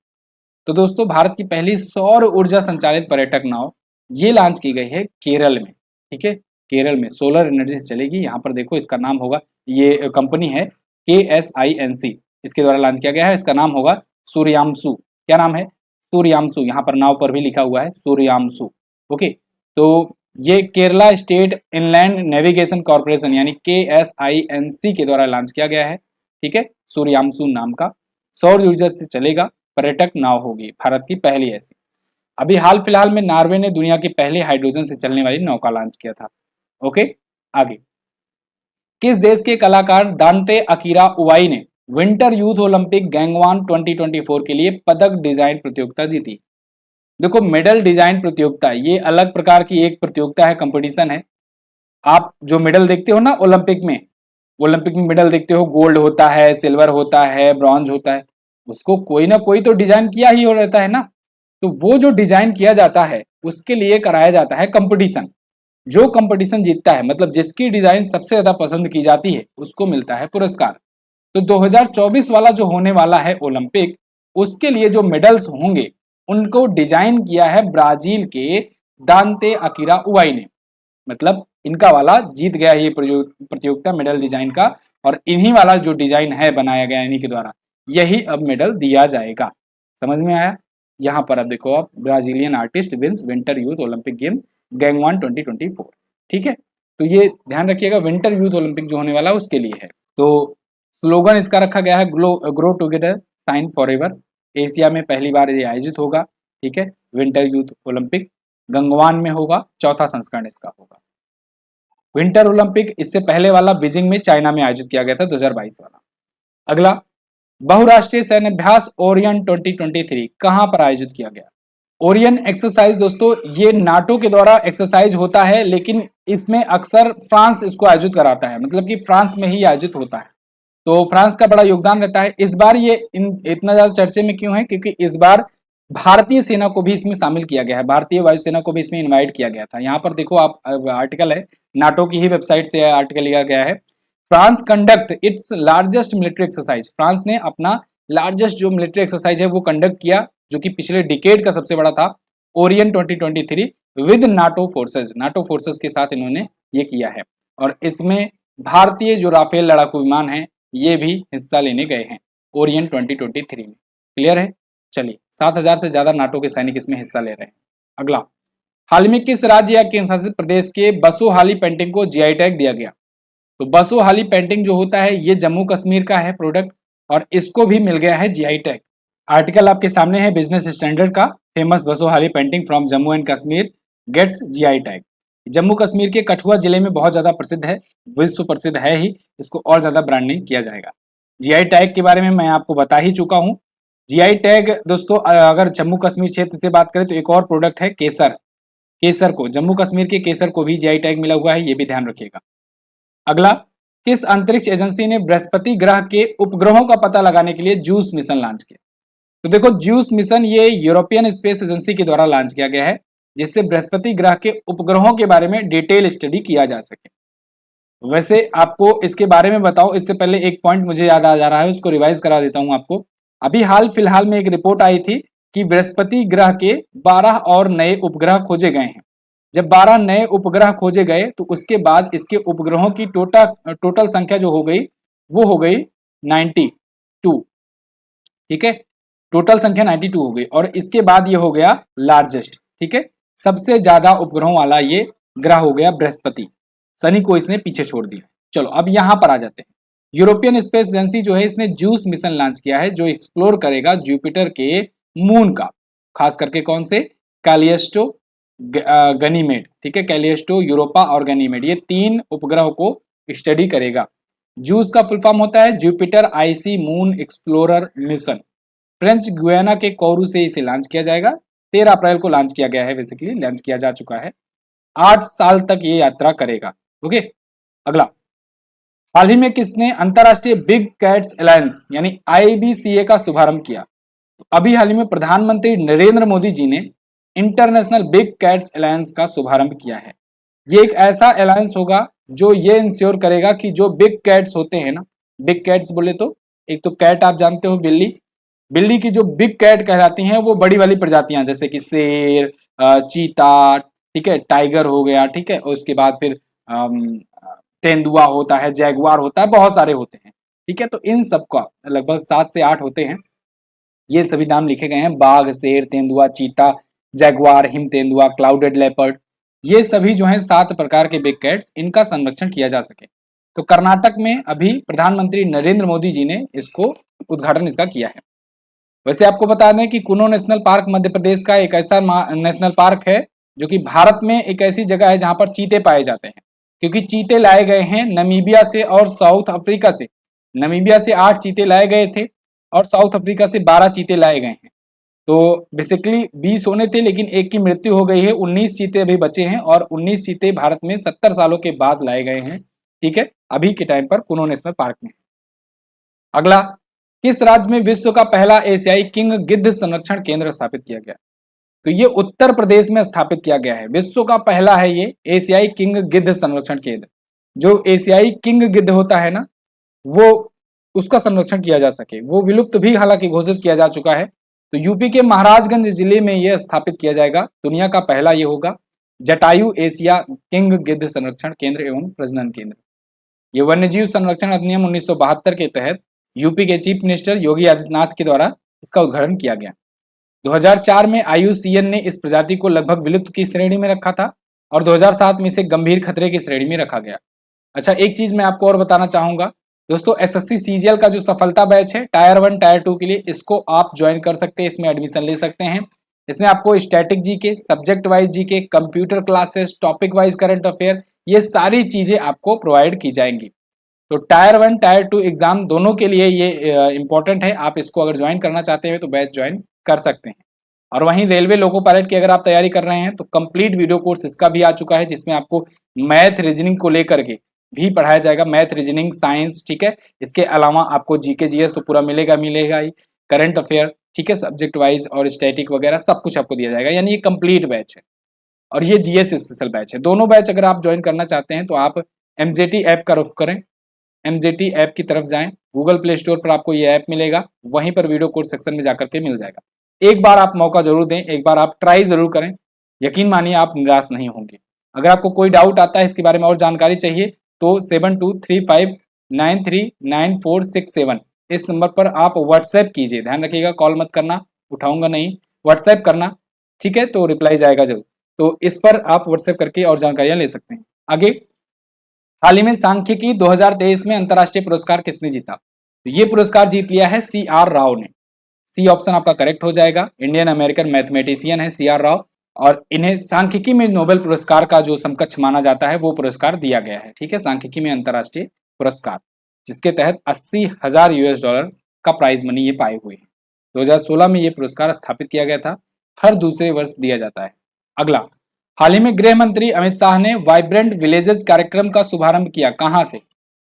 तो दोस्तों भारत की पहली सौर ऊर्जा संचालित पर्यटक नाव ये लॉन्च की गई है केरल में। ठीक है, केरल में सोलर एनर्जी से चलेगी। यहाँ पर देखो इसका नाम होगा, ये कंपनी है KSINC, इसके द्वारा लॉन्च किया गया है। इसका नाम होगा सूर्यांशु। क्या नाम है? सूर्यांशु। यहाँ पर नाव पर भी लिखा हुआ है सूर्यांशु। ओके, तो ये Kerala state inland navigation corporation यानी KSINC के द्वारा लॉन्च किया गया है। ठीक है, सूर्यांशु नाम का सौर ऊर्जा से चलेगा पर्यटक नाव होगी, भारत की पहली ऐसी। अभी हाल फिलहाल में नॉर्वे ने दुनिया की पहली हाइड्रोजन से चलने वाली नौका लॉन्च किया था। ओके, आगे, किस देश के कलाकार दांते अकीरा उवाई ने विंटर यूथ ओलंपिक गैंगवान 2024 के लिए पदक डिजाइन प्रतियोगिता जीती? देखो, मेडल डिजाइन प्रतियोगिता ये अलग प्रकार की एक प्रतियोगिता है, कंपटीशन है। आप जो मेडल देखते हो ना ओलंपिक में मेडल देखते हो, गोल्ड होता है, सिल्वर होता है, ब्रॉन्ज होता है, उसको कोई ना कोई तो डिजाइन किया ही हो रहता है ना। तो वो जो डिजाइन किया जाता है उसके लिए कराया जाता है कंपटीशन। जो कंपटीशन जीतता है, मतलब जिसकी डिजाइन सबसे ज्यादा पसंद की जाती है, उसको मिलता है पुरस्कार। तो 2024 वाला जो होने वाला है ओलंपिक, उसके लिए जो मेडल्स होंगे उनको डिजाइन किया है ब्राजील के दांते अकीरा उवाई ने। मतलब इनका वाला जीत गया ये प्रतियोगिता मेडल डिजाइन का, और इन्हीं वाला जो डिजाइन है बनाया गया इन्हीं के द्वारा, यही अब मेडल दिया जाएगा। समझ में आया? यहाँ पर अब देखो, आप Brazilian artist wins winter youth Olympic game Gangwon 2024। ठीक है, तो ये ध्यान रखिएगा, विंटर यूथ ओलंपिक जो होने वाला है उसके लिए है। तो स्लोगन इसका रखा गया है grow together sign for ever. Asia में पहली बार ये आयोजित होगा, ठीक है। विंटर यूथ ओलंपिक गंगवान में होगा, चौथा संस्करण इसका होगा। विंटर ओलंपिक इससे पहले वाला बीजिंग में चाइना में आयोजित किया गया था 2022 वाला। अगला, बहुराष्ट्रीय सैन्याभ्यास ओरियन 2023 कहां पर आयोजित किया गया? ओरियन एक्सरसाइज दोस्तों ये नाटो के द्वारा एक्सरसाइज होता है, लेकिन इसमें अक्सर फ्रांस इसको आयोजित कराता है, मतलब कि फ्रांस में ही आयोजित होता है, तो फ्रांस का बड़ा योगदान रहता है। इस बार ये इतना ज्यादा चर्चे में क्यों है? क्योंकि इस बार भारतीय सेना को भी इसमें शामिल किया गया है, भारतीय वायुसेना को भी इसमें इनवाइट किया गया था। यहाँ पर देखो आप, आर्टिकल है, नाटो की ही वेबसाइट से आर्टिकल लिया गया है। France conduct its largest military exercise, France ने अपना लार्जेस्ट जो मिलिट्री एक्सरसाइज है वो कंडक्ट किया, जो कि पिछले डिकेड का सबसे बड़ा था, Orion 2023 with NATO forces, NATO forces के साथ इन्होंने ये किया है। और इसमें भारतीय जो राफेल लड़ाकू विमान है ये भी हिस्सा लेने गए हैं ओरियन 2023 में। क्लियर है? चलिए, 7000 से ज्यादा नाटो के सैनिक इसमें हिस्सा ले रहे हैं। अगला, हाल में किस राज्य या केंद्र शासित प्रदेश के बसोहाली पेंटिंग को जीआई टैग दिया गया? तो बसोहाली पेंटिंग जो होता है ये जम्मू कश्मीर का है प्रोडक्ट, और इसको भी मिल गया है जीआई टैग। आर्टिकल आपके सामने है बिजनेस स्टैंडर्ड का, famous Basohli painting from Jammu and Kashmir gets GI tag. Jammu Kashmir के कठुआ जिले में बहुत ज्यादा प्रसिद्ध है, विश्व प्रसिद्ध है ही, इसको और ज्यादा ब्रांडिंग किया जाएगा। जीआई टैग के बारे में मैं आपको बता ही चुका हूं। जीआई टैग दोस्तों, अगर जम्मू कश्मीर क्षेत्र से बात करें तो एक और प्रोडक्ट है केसर, केसर को, जम्मू कश्मीर के केसर को भी जीआई टैग मिला हुआ है, ये भी ध्यान रखिएगा। अगला, किस अंतरिक्ष एजेंसी ने बृहस्पति ग्रह के उपग्रहों का पता लगाने के लिए जूस मिशन लॉन्च किया? तो देखो, जूस मिशन ये यूरोपियन स्पेस एजेंसी के द्वारा लॉन्च किया गया है, जिससे बृहस्पति ग्रह के उपग्रहों के बारे में डिटेल स्टडी किया जा सके। वैसे आपको इसके बारे में बताऊं इससे पहले एक पॉइंट मुझे याद आ जा रहा है, उसको रिवाइज करा देता हूं आपको। अभी हाल फिलहाल में एक रिपोर्ट आई थी कि बृहस्पति ग्रह के 12 और नए उपग्रह खोजे गए हैं। जब 12 नए उपग्रह खोजे गए तो उसके बाद इसके उपग्रहों की टोटल संख्या जो हो गई वो हो गई 92, ठीक है, टोटल संख्या 92 हो गई, और इसके बाद ये हो गया लार्जेस्ट, ठीक है, सबसे ज्यादा उपग्रहों वाला ये ग्रह हो गया बृहस्पति। शनि को इसने पीछे छोड़ दिया। चलो अब यहां पर आ जाते हैं। यूरोपियन स्पेस एजेंसी जो है इसने जूस मिशन लॉन्च किया है, जो एक्सप्लोर करेगा जुपिटर के मून का, खास करके कौन से, कैलिस्टो, गनीमेड, ठीक है, कैलिस्टो, यूरोपा और गनीमेड, ये 3 उपग्रह को स्टडी करेगा। जूस का फुल फॉर्म होता है Jupiter IC moon explorer mission. French Guiana के कोरू से इसे लॉन्च किया जाएगा। 13 अप्रैल को लॉन्च किया गया है, बेसिकली लॉन्च किया जा चुका है। 8 साल तक ये यात्रा करेगा। ओके, अगला, हाल ही में किसने अंतरराष्ट्रीय बिग कैट्स अलायंस यानी आईबीसीए का शुभारंभ किया? अभी हाल ही में प्रधानमंत्री नरेंद्र मोदी जी ने इंटरनेशनल बिग कैट्स अलायंस का शुभारंभ किया है। ये एक ऐसा अलायंस होगा जो ये इंश्योर करेगा कि जो बिग कैट्स होते हैं ना, बिग कैट्स बोले तो एक तो कैट आप जानते हो, बिल्ली, बिल्ली की जो बिग कैट कहलाती हैं वो बड़ी वाली प्रजातियां, जैसे कि शेर, चीता, ठीक है, टाइगर हो गया, ठीक है, और उसके बाद फिर तेंदुआ होता है, जैगुआर होता है, बहुत सारे होते हैं, ठीक है। तो इन सबका लगभग 7 से 8 होते हैं, ये सभी नाम लिखे गए हैं, बाघ, शेर, तेंदुआ, चीता, जैगुआर, हिम तेंदुआ, क्लाउडेड लेपर्ड, ये सभी जो हैं 7 प्रकार के बिग कैट्स, इनका संरक्षण किया जा सके। तो कर्नाटक में अभी प्रधानमंत्री नरेंद्र मोदी जी ने इसको उद्घाटन इसका किया है। वैसे आपको बता दें कि कुनो नेशनल पार्क मध्य प्रदेश का एक ऐसा नेशनल पार्क है जो कि भारत में एक ऐसी जगह है जहां पर चीते पाए जाते हैं, क्योंकि चीते लाए गए हैं नमीबिया से और साउथ अफ्रीका से। नमीबिया से 8 चीते लाए गए थे और साउथ अफ्रीका से 12 चीते लाए गए हैं। तो बेसिकली 20 होने थे, लेकिन एक की मृत्यु हो गई है, 19 चीते अभी बचे हैं, और 19 चीते भारत में 70 सालों के बाद लाए गए हैं, ठीक है, अभी के टाइम पर कुनो नेशनल पार्क में। अगला, किस राज्य में विश्व का पहला एशियाई किंग गिद्ध संरक्षण केंद्र स्थापित किया गया? तो ये उत्तर प्रदेश में स्थापित किया गया है। विश्व का पहला है ये एशियाई किंग गिद्ध संरक्षण केंद्र। जो एशियाई किंग गिद्ध होता है ना, वो उसका संरक्षण किया जा सके, वो विलुप्त भी हालांकि घोषित किया जा चुका है। तो यूपी के महाराजगंज जिले में यह स्थापित किया जाएगा। दुनिया का पहला ये होगा जटायु एशिया किंग गिद्ध संरक्षण केंद्र एवं प्रजनन केंद्र। ये वन्यजीव संरक्षण अधिनियम 1972 के तहत यूपी के चीफ मिनिस्टर योगी आदित्यनाथ के द्वारा इसका उद्घाटन किया गया। 2004 में IUCN ने इस प्रजाति को लगभग विलुप्त की श्रेणी में रखा था और 2007 में इसे गंभीर खतरे की श्रेणी में रखा गया। अच्छा, एक चीज मैं आपको और बताना चाहूंगा दोस्तों एसएससी सीजीएल का जो सफलता बैच है टायर 1 टायर 2 के लिए, इसको आप ज्वाइन कर सकते हैं, इसमें एडमिशन ले सकते हैं। इसमें आपको static GK, subject wise GK, computer classes, topic wise current affair, ये सारी चीजें आपको प्रोवाइड की जाएंगी। तो टायर 1 टायर 2 एग्जाम दोनों के लिए ये इंपॉर्टेंट है। आप इसको अगर ज्वाइन करना चाहते हैं तो बैच ज्वाइन कर सकते हैं। और वहीं रेलवे लोको पायलट की अगर आप तैयारी कर रहे हैं तो कंप्लीट वीडियो कोर्स इसका भी आ चुका है, जिसमें आपको मैथ रीजनिंग को लेकर के भी पढ़ाया जाएगा, मैथ रीजनिंग साइंस, ठीक है। इसके अलावा आपको जीके जीएस तो पूरा मिलेगा ही, करंट अफेयर, ठीक है, सब्जेक्ट वाइज और स्टैटिक वगैरह सब कुछ आपको दिया जाएगा, यानी ये कंप्लीट बैच है। और ये जीएस स्पेशल बैच है। दोनों बैच अगर आप ज्वाइन करना चाहते हैं तो आप एमजेटी ऐप का रुख करें, एमजेटी ऐप की तरफ जाएं, गूगल प्ले स्टोर पर आपको ये ऐप मिलेगा, वहीं पर वीडियो कोर्स सेक्शन में जाकर के मिल जाएगा। एक बार आप मौका जरूर दें, एक बार आप ट्राई जरूर करें, यकीन मानिए आप निराश नहीं होंगे। अगर आपको कोई डाउट आता है, इसके बारे में और जानकारी चाहिए तो 7235939467 इस नंबर पर आप व्हाट्सएप कीजिए। ध्यान रखिएगा कॉल मत करना, उठाऊंगा नहीं, व्हाट्सएप करना, ठीक है, तो रिप्लाई जाएगा जरूर। तो इस पर आप व्हाट्सएप करके और जानकारियां ले सकते हैं। आगे, हाल ही में सांख्यिकी 2023 में अंतरराष्ट्रीय पुरस्कार किसने जीता? तो ये पुरस्कार जीत लिया है CR राव ने। सी ऑप्शन आपका करेक्ट हो जाएगा। इंडियन अमेरिकन मैथमेटिशियन है CR राव, और इन्हें सांख्यिकी में नोबेल पुरस्कार का जो समकक्ष माना जाता है वो पुरस्कार दिया गया है, ठीक है, सांख्यिकी में अंतरराष्ट्रीय पुरस्कार, जिसके तहत $80,000 का प्राइज मनी ये पाए हुए हैं। 2016 में ये पुरस्कार स्थापित किया गया था, हर दूसरे वर्ष दिया जाता है। अगला, हाल ही में गृह मंत्री अमित शाह ने वाइब्रेंट विलेजेस कार्यक्रम का शुभारंभ किया, कहां से?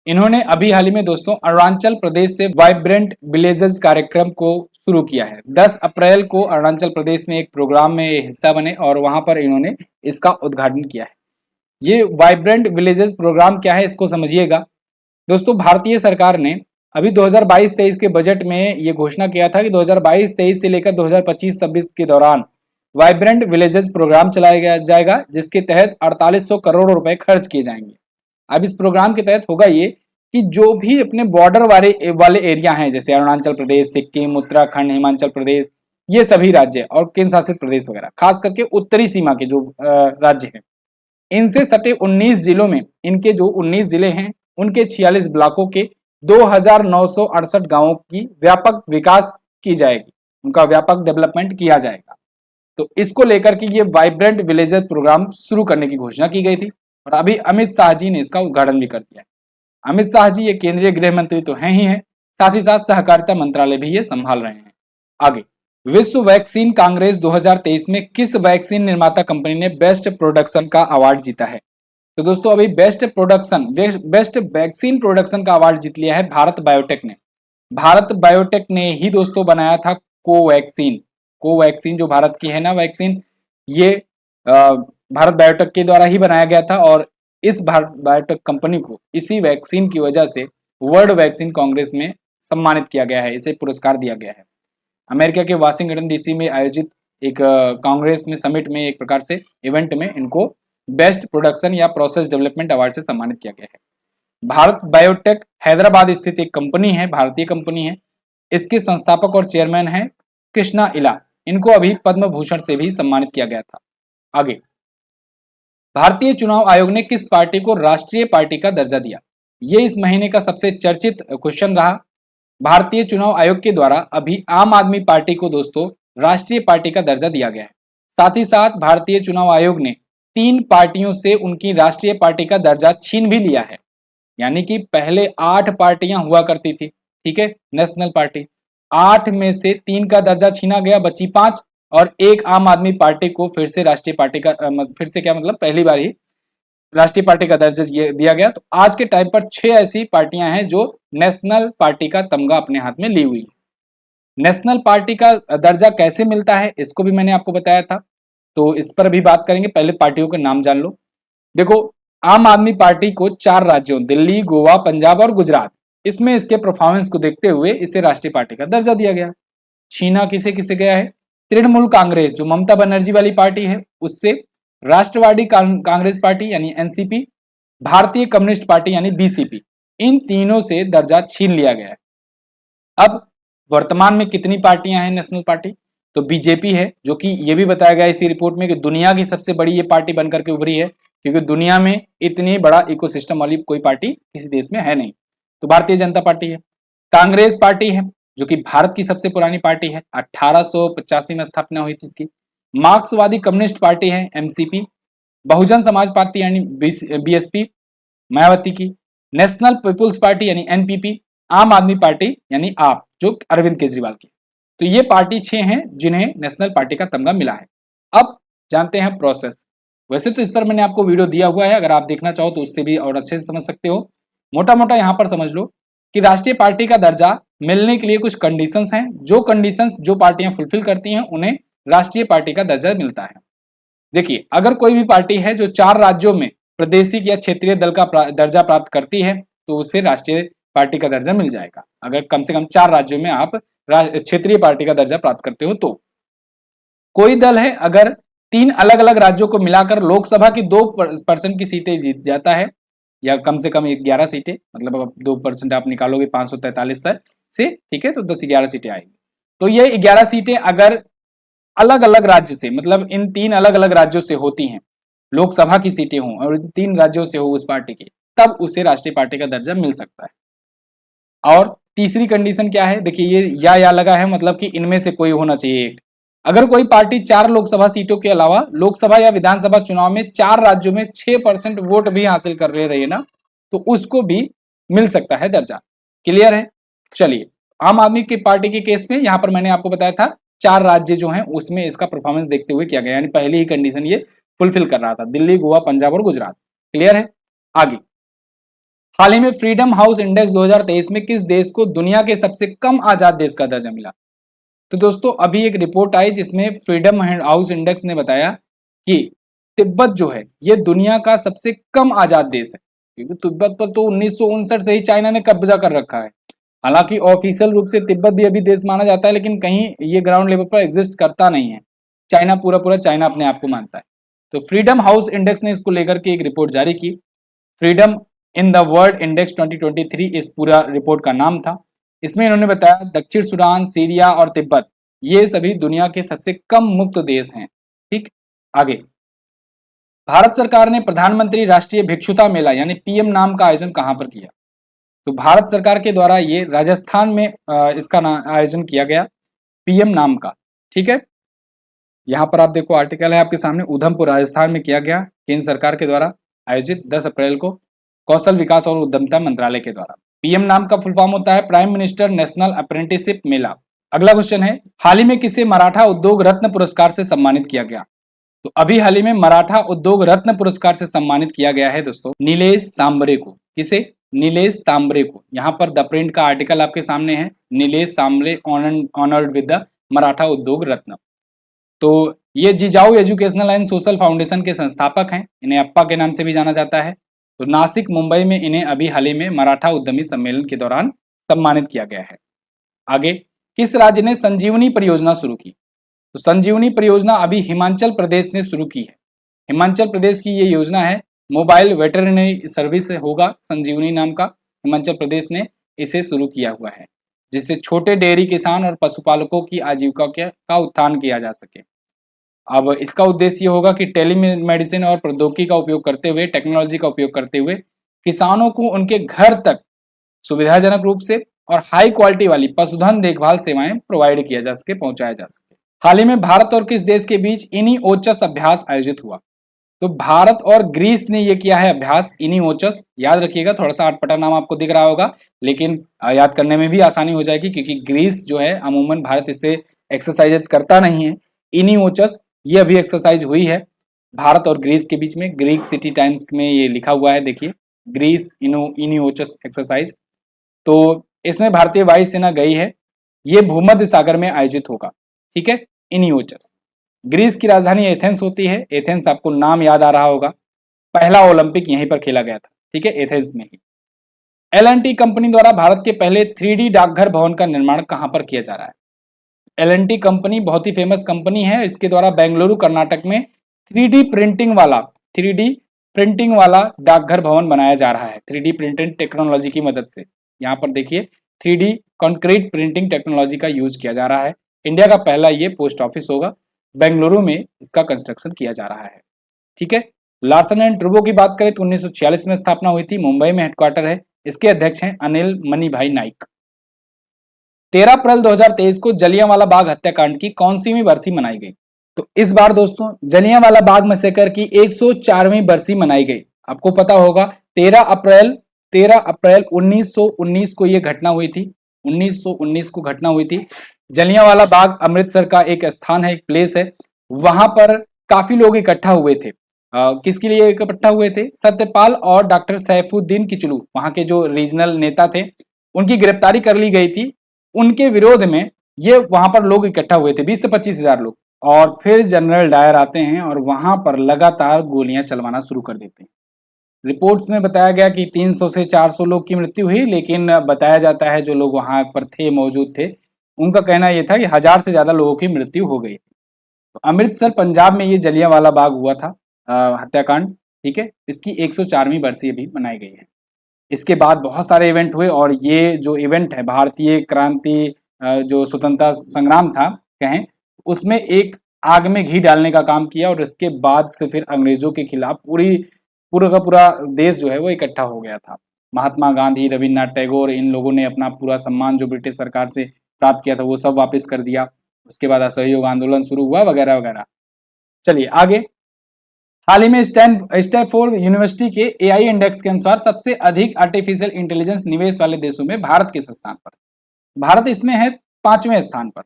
इन्होंने अभी हाल ही में दोस्तों अरुणाचल प्रदेश से वाइब्रेंट विलेजेस कार्यक्रम को शुरू किया है। 10 अप्रैल को अरुणाचल प्रदेश में एक प्रोग्राम में हिस्सा बने और वहां पर इन्होंने इसका उद्घाटन किया है। ये वाइब्रेंट विलेजेस प्रोग्राम क्या है इसको समझिएगा। दोस्तों भारतीय सरकार ने अभी 2022-23 के बजट में ये घोषणा किया था कि 2022-23 से लेकर 2025-26 के दौरान वाइब्रेंट विलेजेस प्रोग्राम चलाया जाएगा, जिसके तहत 4800 करोड़ रुपए खर्च किए जाएंगे। अब इस प्रोग्राम के तहत होगा ये कि जो भी अपने बॉर्डर वाले एरिया हैं, जैसे अरुणाचल प्रदेश, सिक्किम, उत्तराखंड, हिमाचल प्रदेश, ये सभी राज्य और केंद्र शासित प्रदेश वगैरह, खास करके उत्तरी सीमा के जो राज्य हैं, इनसे सटे 19 जिलों में, इनके जो 19 जिले हैं उनके 46 ब्लॉकों के 2968 गांवों की व्यापक विकास की जाएगी, उनका व्यापक डेवलपमेंट किया जाएगा। तो इसको लेकर के ये वाइब्रेंट विलेजेस प्रोग्राम शुरू करने की घोषणा की गई थी, और अभी अमित शाह जी ने इसका उद्घाटन भी कर दिया है। अमित शाह जी ये केंद्रीय गृह मंत्री तो हैं ही हैं, साथ ही साथ सहकारिता मंत्रालय भी ये संभाल रहे हैं। आगे, विश्व वैक्सीन कांग्रेस 2023 में किस वैक्सीन निर्माता कंपनी ने बेस्ट प्रोडक्शन का अवार्ड जीता है? तो दोस्तों अभी बेस्ट वैक्सीन प्रोडक्शन का अवार्ड जीत लिया है भारत बायोटेक ने। भारत बायोटेक ने ही दोस्तों बनाया था कोवैक्सीन जो भारत की है ना वैक्सीन, ये भारत बायोटेक के द्वारा ही बनाया गया था, और इस भारत बायोटेक कंपनी को इसी वैक्सीन की वजह से वर्ल्ड वैक्सीन कांग्रेस में सम्मानित किया गया है, इसे पुरस्कार दिया गया है। अमेरिका के वाशिंगटन डीसी में आयोजित एक कांग्रेस में समिट में एक प्रकार से इवेंट में इनको बेस्ट प्रोडक्शन या प्रोसेस डेवलपमेंट अवार्ड से सम्मानित किया गया है। भारत बायोटेक हैदराबाद स्थित एक कंपनी है, भारतीय कंपनी है। इसके संस्थापक और चेयरमैन है कृष्णा इला, इनको अभी पद्म भूषण से भी सम्मानित किया गया था। आगे, भारतीय चुनाव आयोग ने किस पार्टी को राष्ट्रीय पार्टी का दर्जा दिया? ये इस महीने का सबसे चर्चित क्वेश्चन रहा। भारतीय चुनाव आयोग के द्वारा अभी आम आदमी पार्टी को दोस्तों राष्ट्रीय पार्टी का दर्जा दिया गया है। साथ ही साथ भारतीय चुनाव आयोग ने 3 पार्टियों से उनकी राष्ट्रीय पार्टी का दर्जा छीन भी लिया है, यानी कि पहले 8 पार्टियां हुआ करती थी, ठीक है, नेशनल पार्टी, 8 में से 3 का दर्जा छीना गया, बची 5, और एक आम आदमी पार्टी को फिर से राष्ट्रीय पार्टी का फिर से क्या मतलब पहली बार ही राष्ट्रीय पार्टी का दर्जा दिया गया। तो आज के टाइम पर 6 ऐसी पार्टियां हैं जो नेशनल पार्टी का तमगा अपने हाथ में ली हुई है। नेशनल पार्टी का दर्जा कैसे मिलता है इसको भी मैंने आपको बताया था, तो इस पर भी बात करेंगे। पहले पार्टियों के नाम जान लो। देखो, आम आदमी पार्टी को 4 राज्यों दिल्ली, गोवा, पंजाब और गुजरात, इसमें इसके परफॉर्मेंस को देखते हुए इसे राष्ट्रीय पार्टी का दर्जा दिया गया। छीना किसे किसे गया है? तृणमूल कांग्रेस जो ममता बनर्जी वाली पार्टी है उससे, राष्ट्रवादी कांग्रेस पार्टी यानी एनसीपी, भारतीय कम्युनिस्ट पार्टी यानी बीसीपी, इन तीनों से दर्जा छीन लिया गया है। अब वर्तमान में कितनी पार्टियां हैं नेशनल पार्टी? तो बीजेपी है, जो कि ये भी बताया गया इसी रिपोर्ट में कि दुनिया की सबसे बड़ी ये पार्टी बनकर के उभरी है, क्योंकि दुनिया में इतनी बड़ा इकोसिस्टम वाली कोई पार्टी किसी देश में है नहीं। तो भारतीय जनता पार्टी है। कांग्रेस पार्टी है जो कि भारत की सबसे पुरानी पार्टी है, 1885 में स्थापना हुई थी इसकी। मार्क्सवादी कम्युनिस्ट पार्टी है एमसीपी। बहुजन समाज पार्टी यानी बीएसपी मायावती की। नेशनल पीपुल्स पार्टी यानी एनपीपी। आम आदमी पार्टी यानी आप जो अरविंद केजरीवाल की। तो ये पार्टी 6 हैं जिन्हें नेशनल पार्टी का तमगा मिला है। अब जानते हैं प्रोसेस। वैसे तो इस पर मैंने आपको वीडियो दिया हुआ है, अगर आप देखना चाहो तो उससे भी और अच्छे से समझ सकते हो। मोटा मोटा यहाँ पर समझ लो कि राष्ट्रीय पार्टी का दर्जा मिलने के लिए कुछ कंडीशंस हैं। जो कंडीशंस जो पार्टियां फुलफिल करती हैं उन्हें राष्ट्रीय पार्टी का दर्जा मिलता है। देखिए, अगर कोई भी पार्टी है जो 4 राज्यों में प्रादेशिक या क्षेत्रीय दल का दर्जा प्राप्त करती है तो उसे राष्ट्रीय पार्टी का दर्जा मिल जाएगा। अगर कम से कम 4 राज्यों में आप क्षेत्रीय पार्टी का दर्जा प्राप्त करते हो तो। कोई दल है अगर 3 अलग अलग राज्यों को मिलाकर लोकसभा की 2% की सीटें जीत जाता है, या कम से कम 11 सीटें, मतलब अब 2% आप निकालोगे 543 से, ठीक है, तो 10-11 सीटें आएंगी। तो ये 11 सीटें अगर अलग अलग राज्य से, मतलब इन 3 अलग अलग राज्यों से होती हैं, लोकसभा की सीटें हों और 3 राज्यों से हो उस पार्टी की, तब उसे राष्ट्रीय पार्टी का दर्जा मिल सकता है। और तीसरी कंडीशन क्या है, देखिए ये या लगा है, मतलब कि इनमें से कोई होना चाहिए एक। अगर कोई पार्टी 4 लोकसभा सीटों के अलावा लोकसभा या विधानसभा चुनाव में 4 राज्यों में 6% वोट भी हासिल कर रही है ना, तो उसको भी मिल सकता है दर्जा। क्लियर है? चलिए, आम आदमी की पार्टी के केस में यहां पर मैंने आपको बताया था 4 राज्य जो हैं उसमें इसका परफॉर्मेंस देखते हुए किया गया, यानी पहली ही कंडीशन ये फुलफिल कर रहा था, दिल्ली, गोवा, पंजाब और गुजरात। क्लियर है? आगे, हाल ही में फ्रीडम हाउस इंडेक्स 2023 में किस देश को दुनिया के सबसे कम आजाद देश का दर्जा मिला? तो दोस्तों अभी एक रिपोर्ट आई जिसमें फ्रीडम हाउस इंडेक्स ने बताया कि तिब्बत जो है ये दुनिया का सबसे कम आजाद देश है, क्योंकि तिब्बत पर तो 1959 से ही चाइना ने कब्जा कर रखा है। हालांकि ऑफिशियल रूप से तिब्बत भी अभी देश माना जाता है, लेकिन कहीं ये ग्राउंड लेवल पर एग्जिस्ट करता नहीं है। चाइना पूरा चाइना अपने आप को मानता है। तो फ्रीडम हाउस इंडेक्स ने इसको लेकर के एक रिपोर्ट जारी की। Freedom in the world index 2023 इस पूरा रिपोर्ट का नाम था। इसमें इन्होंने बताया दक्षिण सूडान, सीरिया और तिब्बत ये सभी दुनिया के सबसे कम मुक्त देश हैं। ठीक, आगे, भारत सरकार ने प्रधानमंत्री राष्ट्रीय भिक्षुता मेला यानी पीएम नाम का आयोजन कहां पर किया? तो भारत सरकार के द्वारा ये राजस्थान में इसका आयोजन किया गया, पीएम नाम का। ठीक है, यहां पर आप देखो आर्टिकल है आपके सामने, उधमपुर राजस्थान में किया गया, केंद्र सरकार के द्वारा आयोजित 10 अप्रैल को कौशल विकास और उद्यमिता मंत्रालय के द्वारा। पीएम नाम का फुल फॉर्म होता है प्राइम मिनिस्टर नेशनल अप्रेंटिसशिप मेला। अगला क्वेश्चन है, हाल ही में किसे मराठा उद्योग रत्न पुरस्कार से सम्मानित किया गया? तो अभी हाल ही में मराठा उद्योग रत्न पुरस्कार से सम्मानित किया गया है दोस्तों नीलेश तांबरे को। किसे? नीलेश तांबरे को। यहाँ पर द प्रिंट का आर्टिकल आपके सामने है, Nilesh Tambre honoured with the Maratha Udyog Ratna. तो ये Jijau educational and social foundation के संस्थापक हैं, इन्हें अप्पा के नाम से भी जाना जाता है। तो नासिक, मुंबई में इन्हें अभी हाल ही में मराठा उद्यमी सम्मेलन के दौरान सम्मानित किया गया है। आगे, किस राज्य ने संजीवनी परियोजना शुरू की? तो संजीवनी परियोजना अभी हिमाचल प्रदेश ने शुरू की है। हिमाचल प्रदेश की ये योजना है, मोबाइल वेटरनरी सर्विस होगा संजीवनी नाम का, हिमाचल प्रदेश ने इसे शुरू किया हुआ है, जिससे छोटे डेयरी किसान और पशुपालकों की आजीविका का उत्थान किया जा सके। अब इसका उद्देश्य ये होगा कि टेलीमेडिसिन और प्रौद्योगिकी का उपयोग करते हुए, टेक्नोलॉजी का उपयोग करते हुए किसानों को उनके घर तक सुविधाजनक रूप से और हाई क्वालिटी वाली पशुधन देखभाल सेवाएं प्रोवाइड किया जा सके, पहुंचाया जा सके। हाल ही में भारत और किस देश के बीच इनिओचस अभ्यास आयोजित हुआ? तो भारत और ग्रीस ने ये किया है अभ्यास इनिओचस। याद रखिएगा, थोड़ा सा अटपटा नाम आपको दिख रहा होगा, लेकिन याद करने में भी आसानी हो जाएगी, क्योंकि ग्रीस जो है अमूमन भारत इससे एक्सरसाइजेस करता नहीं है। इनिओचस ये अभी एक्सरसाइज हुई है भारत और ग्रीस के बीच में। ग्रीक सिटी टाइम्स में ये लिखा हुआ है, देखिए, ग्रीस इनिओचस एक्सरसाइज। तो इसमें भारतीय वायुसेना गई है, ये भूमध्य सागर में आयोजित होगा। ठीक है, इनिओचस। ग्रीस की राजधानी एथेंस होती है, एथेंस आपको नाम याद आ रहा होगा, पहला ओलंपिक यहीं पर खेला गया था। ठीक है, एथेंस में ही। एल&टी कंपनी द्वारा भारत के पहले 3D डाकघर भवन का निर्माण कहां पर किया जा रहा है? एल&टी कंपनी बहुत ही फेमस कंपनी है, इसके द्वारा बेंगलुरु कर्नाटक में 3D प्रिंटिंग वाला डाकघर भवन बनाया जा रहा है, 3D प्रिंटिंग टेक्नोलॉजी की मदद से। यहाँ पर देखिए 3D कंक्रीट प्रिंटिंग टेक्नोलॉजी का यूज किया जा रहा है। इंडिया का पहला ये पोस्ट ऑफिस होगा, बेंगलुरु में इसका कंस्ट्रक्शन किया जा रहा है। ठीक है, लार्सन एंड टुब्रो की बात करें तो 1946 में स्थापना हुई थी, मुंबई में हेडक्वार्टर है। इसके अध्यक्ष हैं अनिल मणिभाई नाइक। 13 अप्रैल 2023 को जलियांवाला बाग हत्याकांड की कौन सी बरसी मनाई गई? तो इस बार दोस्तों जलियांवाला बाग मैसेकर की 104वीं बरसी मनाई गई। आपको पता होगा 13 अप्रैल 1919 को यह घटना हुई थी। 1919 को घटना हुई थी। जलियांवाला बाग अमृतसर का एक स्थान है, एक प्लेस है। वहां पर काफी लोग इकट्ठा हुए थे। किसके लिए इकट्ठा हुए थे? सत्यपाल और डॉक्टर सैफुद्दीन किचलू, वहां के जो रीजनल नेता थे, उनकी गिरफ्तारी कर ली गई थी। उनके विरोध में ये वहां पर लोग इकट्ठा हुए थे, 20 से 25 हजार लोग। और फिर जनरल डायर आते हैं और वहां पर लगातार गोलियां चलवाना शुरू कर देते हैं। रिपोर्ट्स में बताया गया कि 300 से 400 लोग की मृत्यु हुई, लेकिन बताया जाता है जो लोग वहां पर थे, मौजूद थे, उनका कहना यह था कि 1000 से ज्यादा लोगों की मृत्यु हो गई। तो अमृतसर पंजाब में ये जलियांवाला बाग हुआ था हत्याकांड। ठीक है, इसकी 104वीं बरसी अभी मनाई गई है। इसके बाद बहुत सारे इवेंट हुए और ये जो इवेंट है भारतीय क्रांति, जो स्वतंत्रता संग्राम था कहें, उसमें एक आग में घी डालने का काम किया और इसके बाद से फिर अंग्रेजों के खिलाफ पूरा का पूरा देश जो है वो इकट्ठा हो गया था। महात्मा गांधी, रविन्द्रनाथ टैगोर, इन लोगों ने अपना पूरा सम्मान जो ब्रिटिश सरकार से प्राप्त किया था वो सब वापस कर दिया। उसके बाद असहयोग आंदोलन शुरू हुआ वगैरह वगैरह। चलिए आगे। हाल ही में स्टैनफोर्ड यूनिवर्सिटी के एआई इंडेक्स के अनुसार सबसे अधिक आर्टिफिशियल इंटेलिजेंस निवेश वाले देशों में भारत किस स्थान पर? भारत इसमें है 5वें स्थान पर।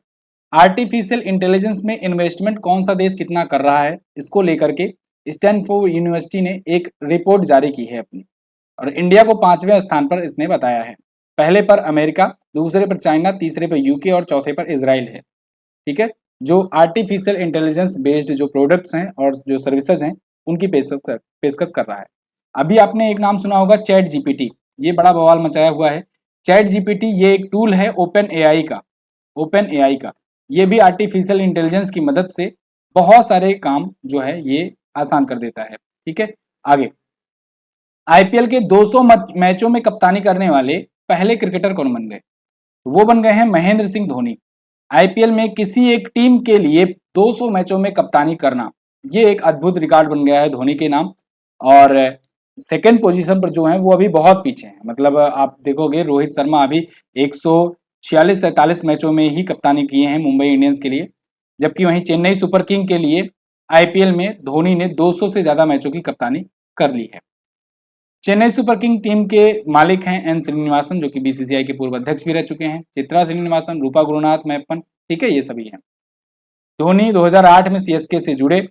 आर्टिफिशियल इंटेलिजेंस में इन्वेस्टमेंट कौन सा देश कितना कर रहा है, इसको लेकर के स्टैनफोर्ड यूनिवर्सिटी ने एक रिपोर्ट जारी की है अपनी, और इंडिया को 5वें स्थान पर इसने बताया है। पहले पर अमेरिका, दूसरे पर चाइना, तीसरे पर यूके और चौथे पर इजराइल है। ठीक है, जो आर्टिफिशियल इंटेलिजेंस बेस्ड जो प्रोडक्ट्स हैं और जो सर्विसेज हैं उनकी पेशकश कर रहा है। अभी आपने एक नाम सुना होगा, चैट जीपीटी। ये बड़ा बवाल मचाया हुआ है। चैट जीपीटी ये एक टूल है ओपन एआई का। ये भी आर्टिफिशियल इंटेलिजेंस की मदद से बहुत सारे काम जो है ये आसान कर देता है। ठीक है, आगे। आईपीएल के 200 मैचों में कप्तानी करने वाले पहले क्रिकेटर कौन बन गए? वो बन गए हैं महेंद्र सिंह धोनी। आईपीएल में किसी एक टीम के लिए 200 मैचों में कप्तानी करना, ये एक अद्भुत रिकॉर्ड बन गया है धोनी के नाम। और सेकंड पोजीशन पर जो है वो अभी बहुत पीछे हैं। मतलब आप देखोगे रोहित शर्मा अभी 146-47 मैचों में ही कप्तानी किए हैं मुंबई इंडियंस के लिए, जबकि वहीं चेन्नई सुपर किंग के लिए आईपीएल में धोनी ने 200 से ज्यादा मैचों की कप्तानी कर ली है। चेन्नई सुपर किंग टीम के मालिक हैं एन श्रीनिवासन, जो कि बीसीसीआई के पूर्व अध्यक्ष भी रह चुके हैं। चित्रा श्रीनिवासन, रूपा गुरुनाथ मैप्पन, ठीक है, ये सभी हैं। धोनी 2008 में सीएसके से जुड़े।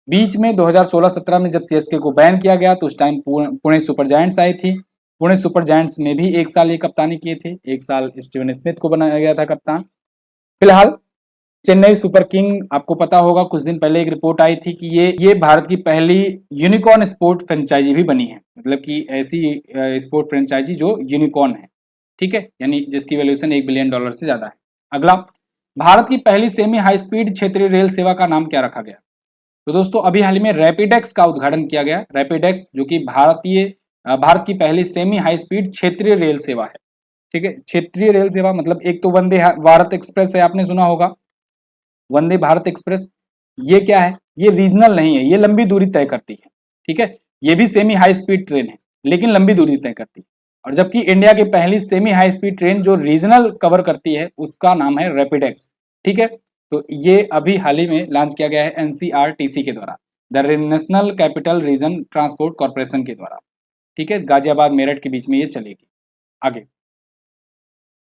बीच में 2016-17 में जब सीएसके को बैन किया गया तो उस टाइम पुणे सुपर जायंट्स आई थी। पुणे सुपर जायंट्स में भी 1 साल ये कप्तानी किए थे। 1 साल स्टीवन स्मिथ को बनाया गया था कप्तान। फिलहाल चेन्नई सुपर किंग, आपको पता होगा कुछ दिन पहले एक रिपोर्ट आई थी कि ये भारत की पहली यूनिकॉर्न स्पोर्ट फ्रेंचाइजी भी बनी है। मतलब कि ऐसी स्पोर्ट फ्रेंचाइजी जो यूनिकॉर्न है, ठीक है, यानी जिसकी वैल्यूएशन $1 बिलियन से ज्यादा है। अगला, भारत की पहली सेमी हाई स्पीड क्षेत्रीय रेल सेवा का नाम क्या रखा गया? तो दोस्तों अभी हाल ही में रैपिडेक्स का उद्घाटन किया गया। रैपिडेक्स जो कि भारत की पहली सेमी हाई स्पीड क्षेत्रीय रेल सेवा है। ठीक है, क्षेत्रीय रेल सेवा मतलब एक तो वंदे भारत एक्सप्रेस है, आपने सुना होगा वंदे भारत एक्सप्रेस। ये क्या है? ये रीजनल नहीं है, ये लंबी दूरी तय करती है। ठीक है, ये भी सेमी हाई स्पीड ट्रेन है लेकिन लंबी दूरी तय करती है। और जबकि इंडिया की पहली सेमी हाई स्पीड ट्रेन जो रीजनल कवर करती है उसका नाम है रैपिडेक्स। ठीक है, तो ये अभी हाल ही में लॉन्च किया गया है एनसीआरटीसी के द्वारा, the national capital region transport corporation के द्वारा। ठीक है, गाजियाबाद मेरठ के बीच में ये चलेगी। आगे,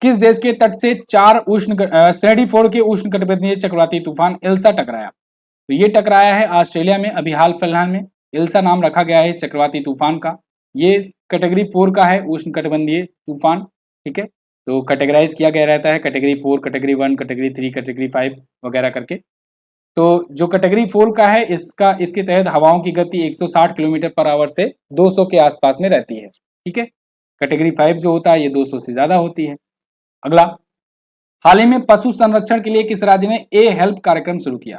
किस देश के तट से श्रेणी 4 के उष्ण कटिबंधीय चक्रवाती तूफान इल्सा टकराया? तो ये टकराया है ऑस्ट्रेलिया में। अभी हाल फिलहाल में इल्सा नाम रखा गया है इस चक्रवाती तूफान का। ये कैटेगरी 4 का है उष्ण कटिबंधीय तूफान। ठीक है, तो कैटेगराइज किया गया रहता है कैटेगरी 4, कैटेगरी 1, कैटेगरी 3, कैटेगरी 5 वगैरह करके। तो जो कैटेगरी 4 का है इसके तहत हवाओं की गति 160 किलोमीटर पर आवर से 200 के आसपास में रहती है। ठीक है, कैटेगरी 5 जो होता है ये 200 से ज्यादा होती है। अगला, हाल ही में पशु संरक्षण के लिए किस राज्य ने ए हेल्प कार्यक्रम शुरू किया?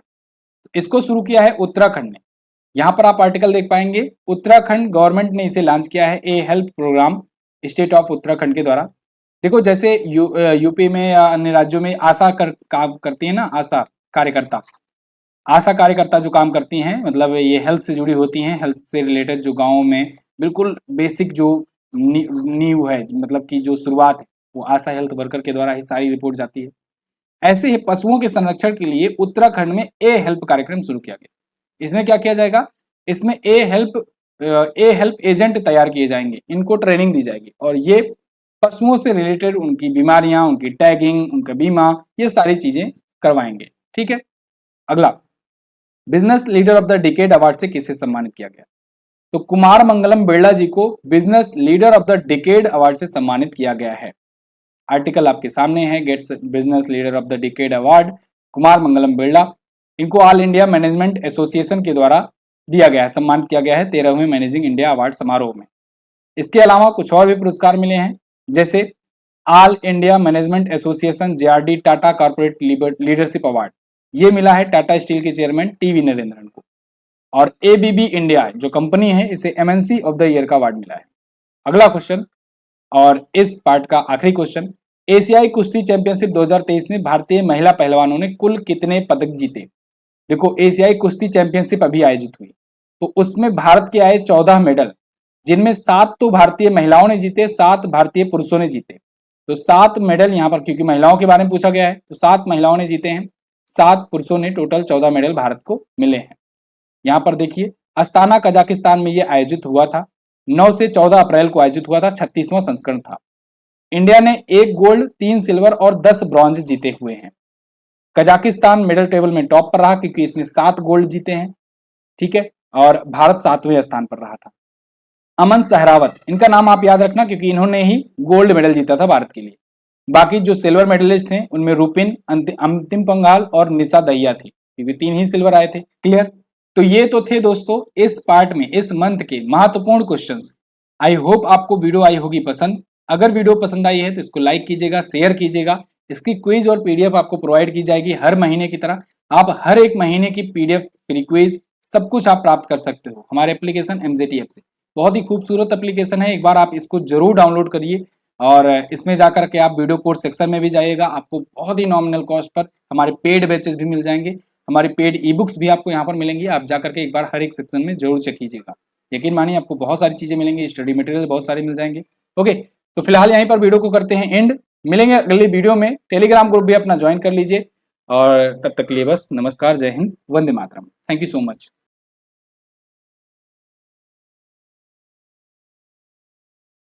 इसको शुरू किया है उत्तराखंड ने। यहां पर आप आर्टिकल देख पाएंगे, उत्तराखंड गवर्नमेंट ने इसे लॉन्च किया है, a help programme, state of Uttarakhand के द्वारा। देखो जैसे यूपी में या अन्य राज्यों में आशा काम करती है ना, आशा कार्यकर्ता जो काम करती हैं, मतलब ये हेल्थ से जुड़ी होती हैं, हेल्थ से रिलेटेड जो गाँव में बिल्कुल बेसिक जो नींव है, मतलब कि जो शुरुआत है वो आशा हेल्थ वर्कर के द्वारा ही सारी रिपोर्ट जाती है। ऐसे ही पशुओं के संरक्षण के लिए उत्तराखंड में ए हेल्प कार्यक्रम शुरू किया गया। इसमें क्या किया जाएगा, इसमें ए हेल्प एजेंट तैयार किए जाएंगे, इनको ट्रेनिंग दी जाएगी और ये पशुओं से रिलेटेड उनकी बीमारियां, उनकी टैगिंग, उनका बीमा, ये सारी चीजें करवाएंगे। ठीक है। अगला, business leader of the decade award से किसे सम्मानित किया गया? तो कुमार मंगलम बिरला जी को business leader of the decade award से सम्मानित किया गया है। आर्टिकल आपके सामने है, gets business leader of the decade award Kumar Mangalam Birla. इनको ऑल इंडिया मैनेजमेंट एसोसिएशन के द्वारा दिया गया है, सम्मानित किया गया है 13वें मैनेजिंग इंडिया अवार्ड समारोह में। इसके अलावा कुछ और भी पुरस्कार मिले हैं, जैसे all India management association JRD Tata corporate leadership award, ये मिला है टाटा स्टील के चेयरमैन टीवी नरेंद्रन को। और एबीबी इंडिया जो कंपनी है, इसे एमएनसी ऑफ द ईयर का अवार्ड मिला है। अगला क्वेश्चन और इस पार्ट का आखिरी क्वेश्चन, एशियाई कुश्ती चैंपियनशिप 2023 में भारतीय महिला पहलवानों ने कुल कितने पदक जीते? देखो, एशियाई कुश्ती चैंपियनशिप अभी आयोजित हुई, तो उसमें भारत के आए 14 मेडल, जिनमें 7 तो भारतीय महिलाओं ने जीते, 7 भारतीय पुरुषों ने जीते। तो 7 मेडल यहाँ पर, क्योंकि महिलाओं के बारे में पूछा गया है, तो 7 महिलाओं ने जीते हैं, 7 पुरुषों ने, टोटल 14 मेडल भारत को मिले हैं। यहाँ पर देखिए, अस्ताना कजाकिस्तान में ये आयोजित हुआ था, 9 से 14 अप्रैल को आयोजित हुआ था, 36वां संस्करण था। इंडिया ने 1 गोल्ड, 3 सिल्वर और 10 ब्रॉन्ज जीते हुए हैं। कजाकिस्तान मेडल टेबल में टॉप पर रहा क्योंकि इसने 7 गोल्ड जीते हैं। ठीक है, और भारत 7वें स्थान पर रहा था। अमन सहरावत, इनका नाम आप याद रखना क्योंकि इन्होंने ही गोल्ड मेडल जीता था भारत के लिए। बाकी जो सिल्वर मेडलिस्ट थे उनमें रुपिन, अंतिम पंघाल और निशा दहिया थी, क्योंकि 3 ही सिल्वर आए थे। क्लियर? तो ये तो थे दोस्तों इस पार्ट में, इस मंथ के महत्वपूर्ण क्वेश्चंस। आई होप आपको वीडियो आई होगी पसंद। अगर वीडियो पसंद आई है तो इसको लाइक कीजिएगा, शेयर कीजिएगा। इसकी क्विज और पीडीएफ आपको प्रोवाइड की जाएगी हर महीने की तरह। आप हर एक महीने की पीडीएफ, फ्री क्विज, सब कुछ आप प्राप्त कर सकते हो हमारे एप्लीकेशन एमजेटी ऐप से। बहुत ही खूबसूरत एप्लीकेशन है, एक बार आप इसको जरूर डाउनलोड करिए और इसमें जाकर के आप वीडियो कोर्स सेक्शन में भी जाइएगा, आपको बहुत ही नॉमिनल कॉस्ट पर हमारे पेड बैचेस भी मिल जाएंगे, हमारी पेड ई बुक्स भी आपको यहाँ पर मिलेंगी। आप जाकर के एक बार हर एक सेक्शन में जरूर चेक कीजिएगा, यकीन मानिए आपको बहुत सारी चीजें मिलेंगी, स्टडी मटेरियल बहुत सारे मिल जाएंगे। ओके, तो फिलहाल यहीं पर वीडियो को करते हैं एंड, मिलेंगे अगली वीडियो में। टेलीग्राम ग्रुप भी अपना ज्वाइन कर लीजिए और तब तक के लिए बस नमस्कार, जय हिंद, वंदे मातरम। Thank you so much.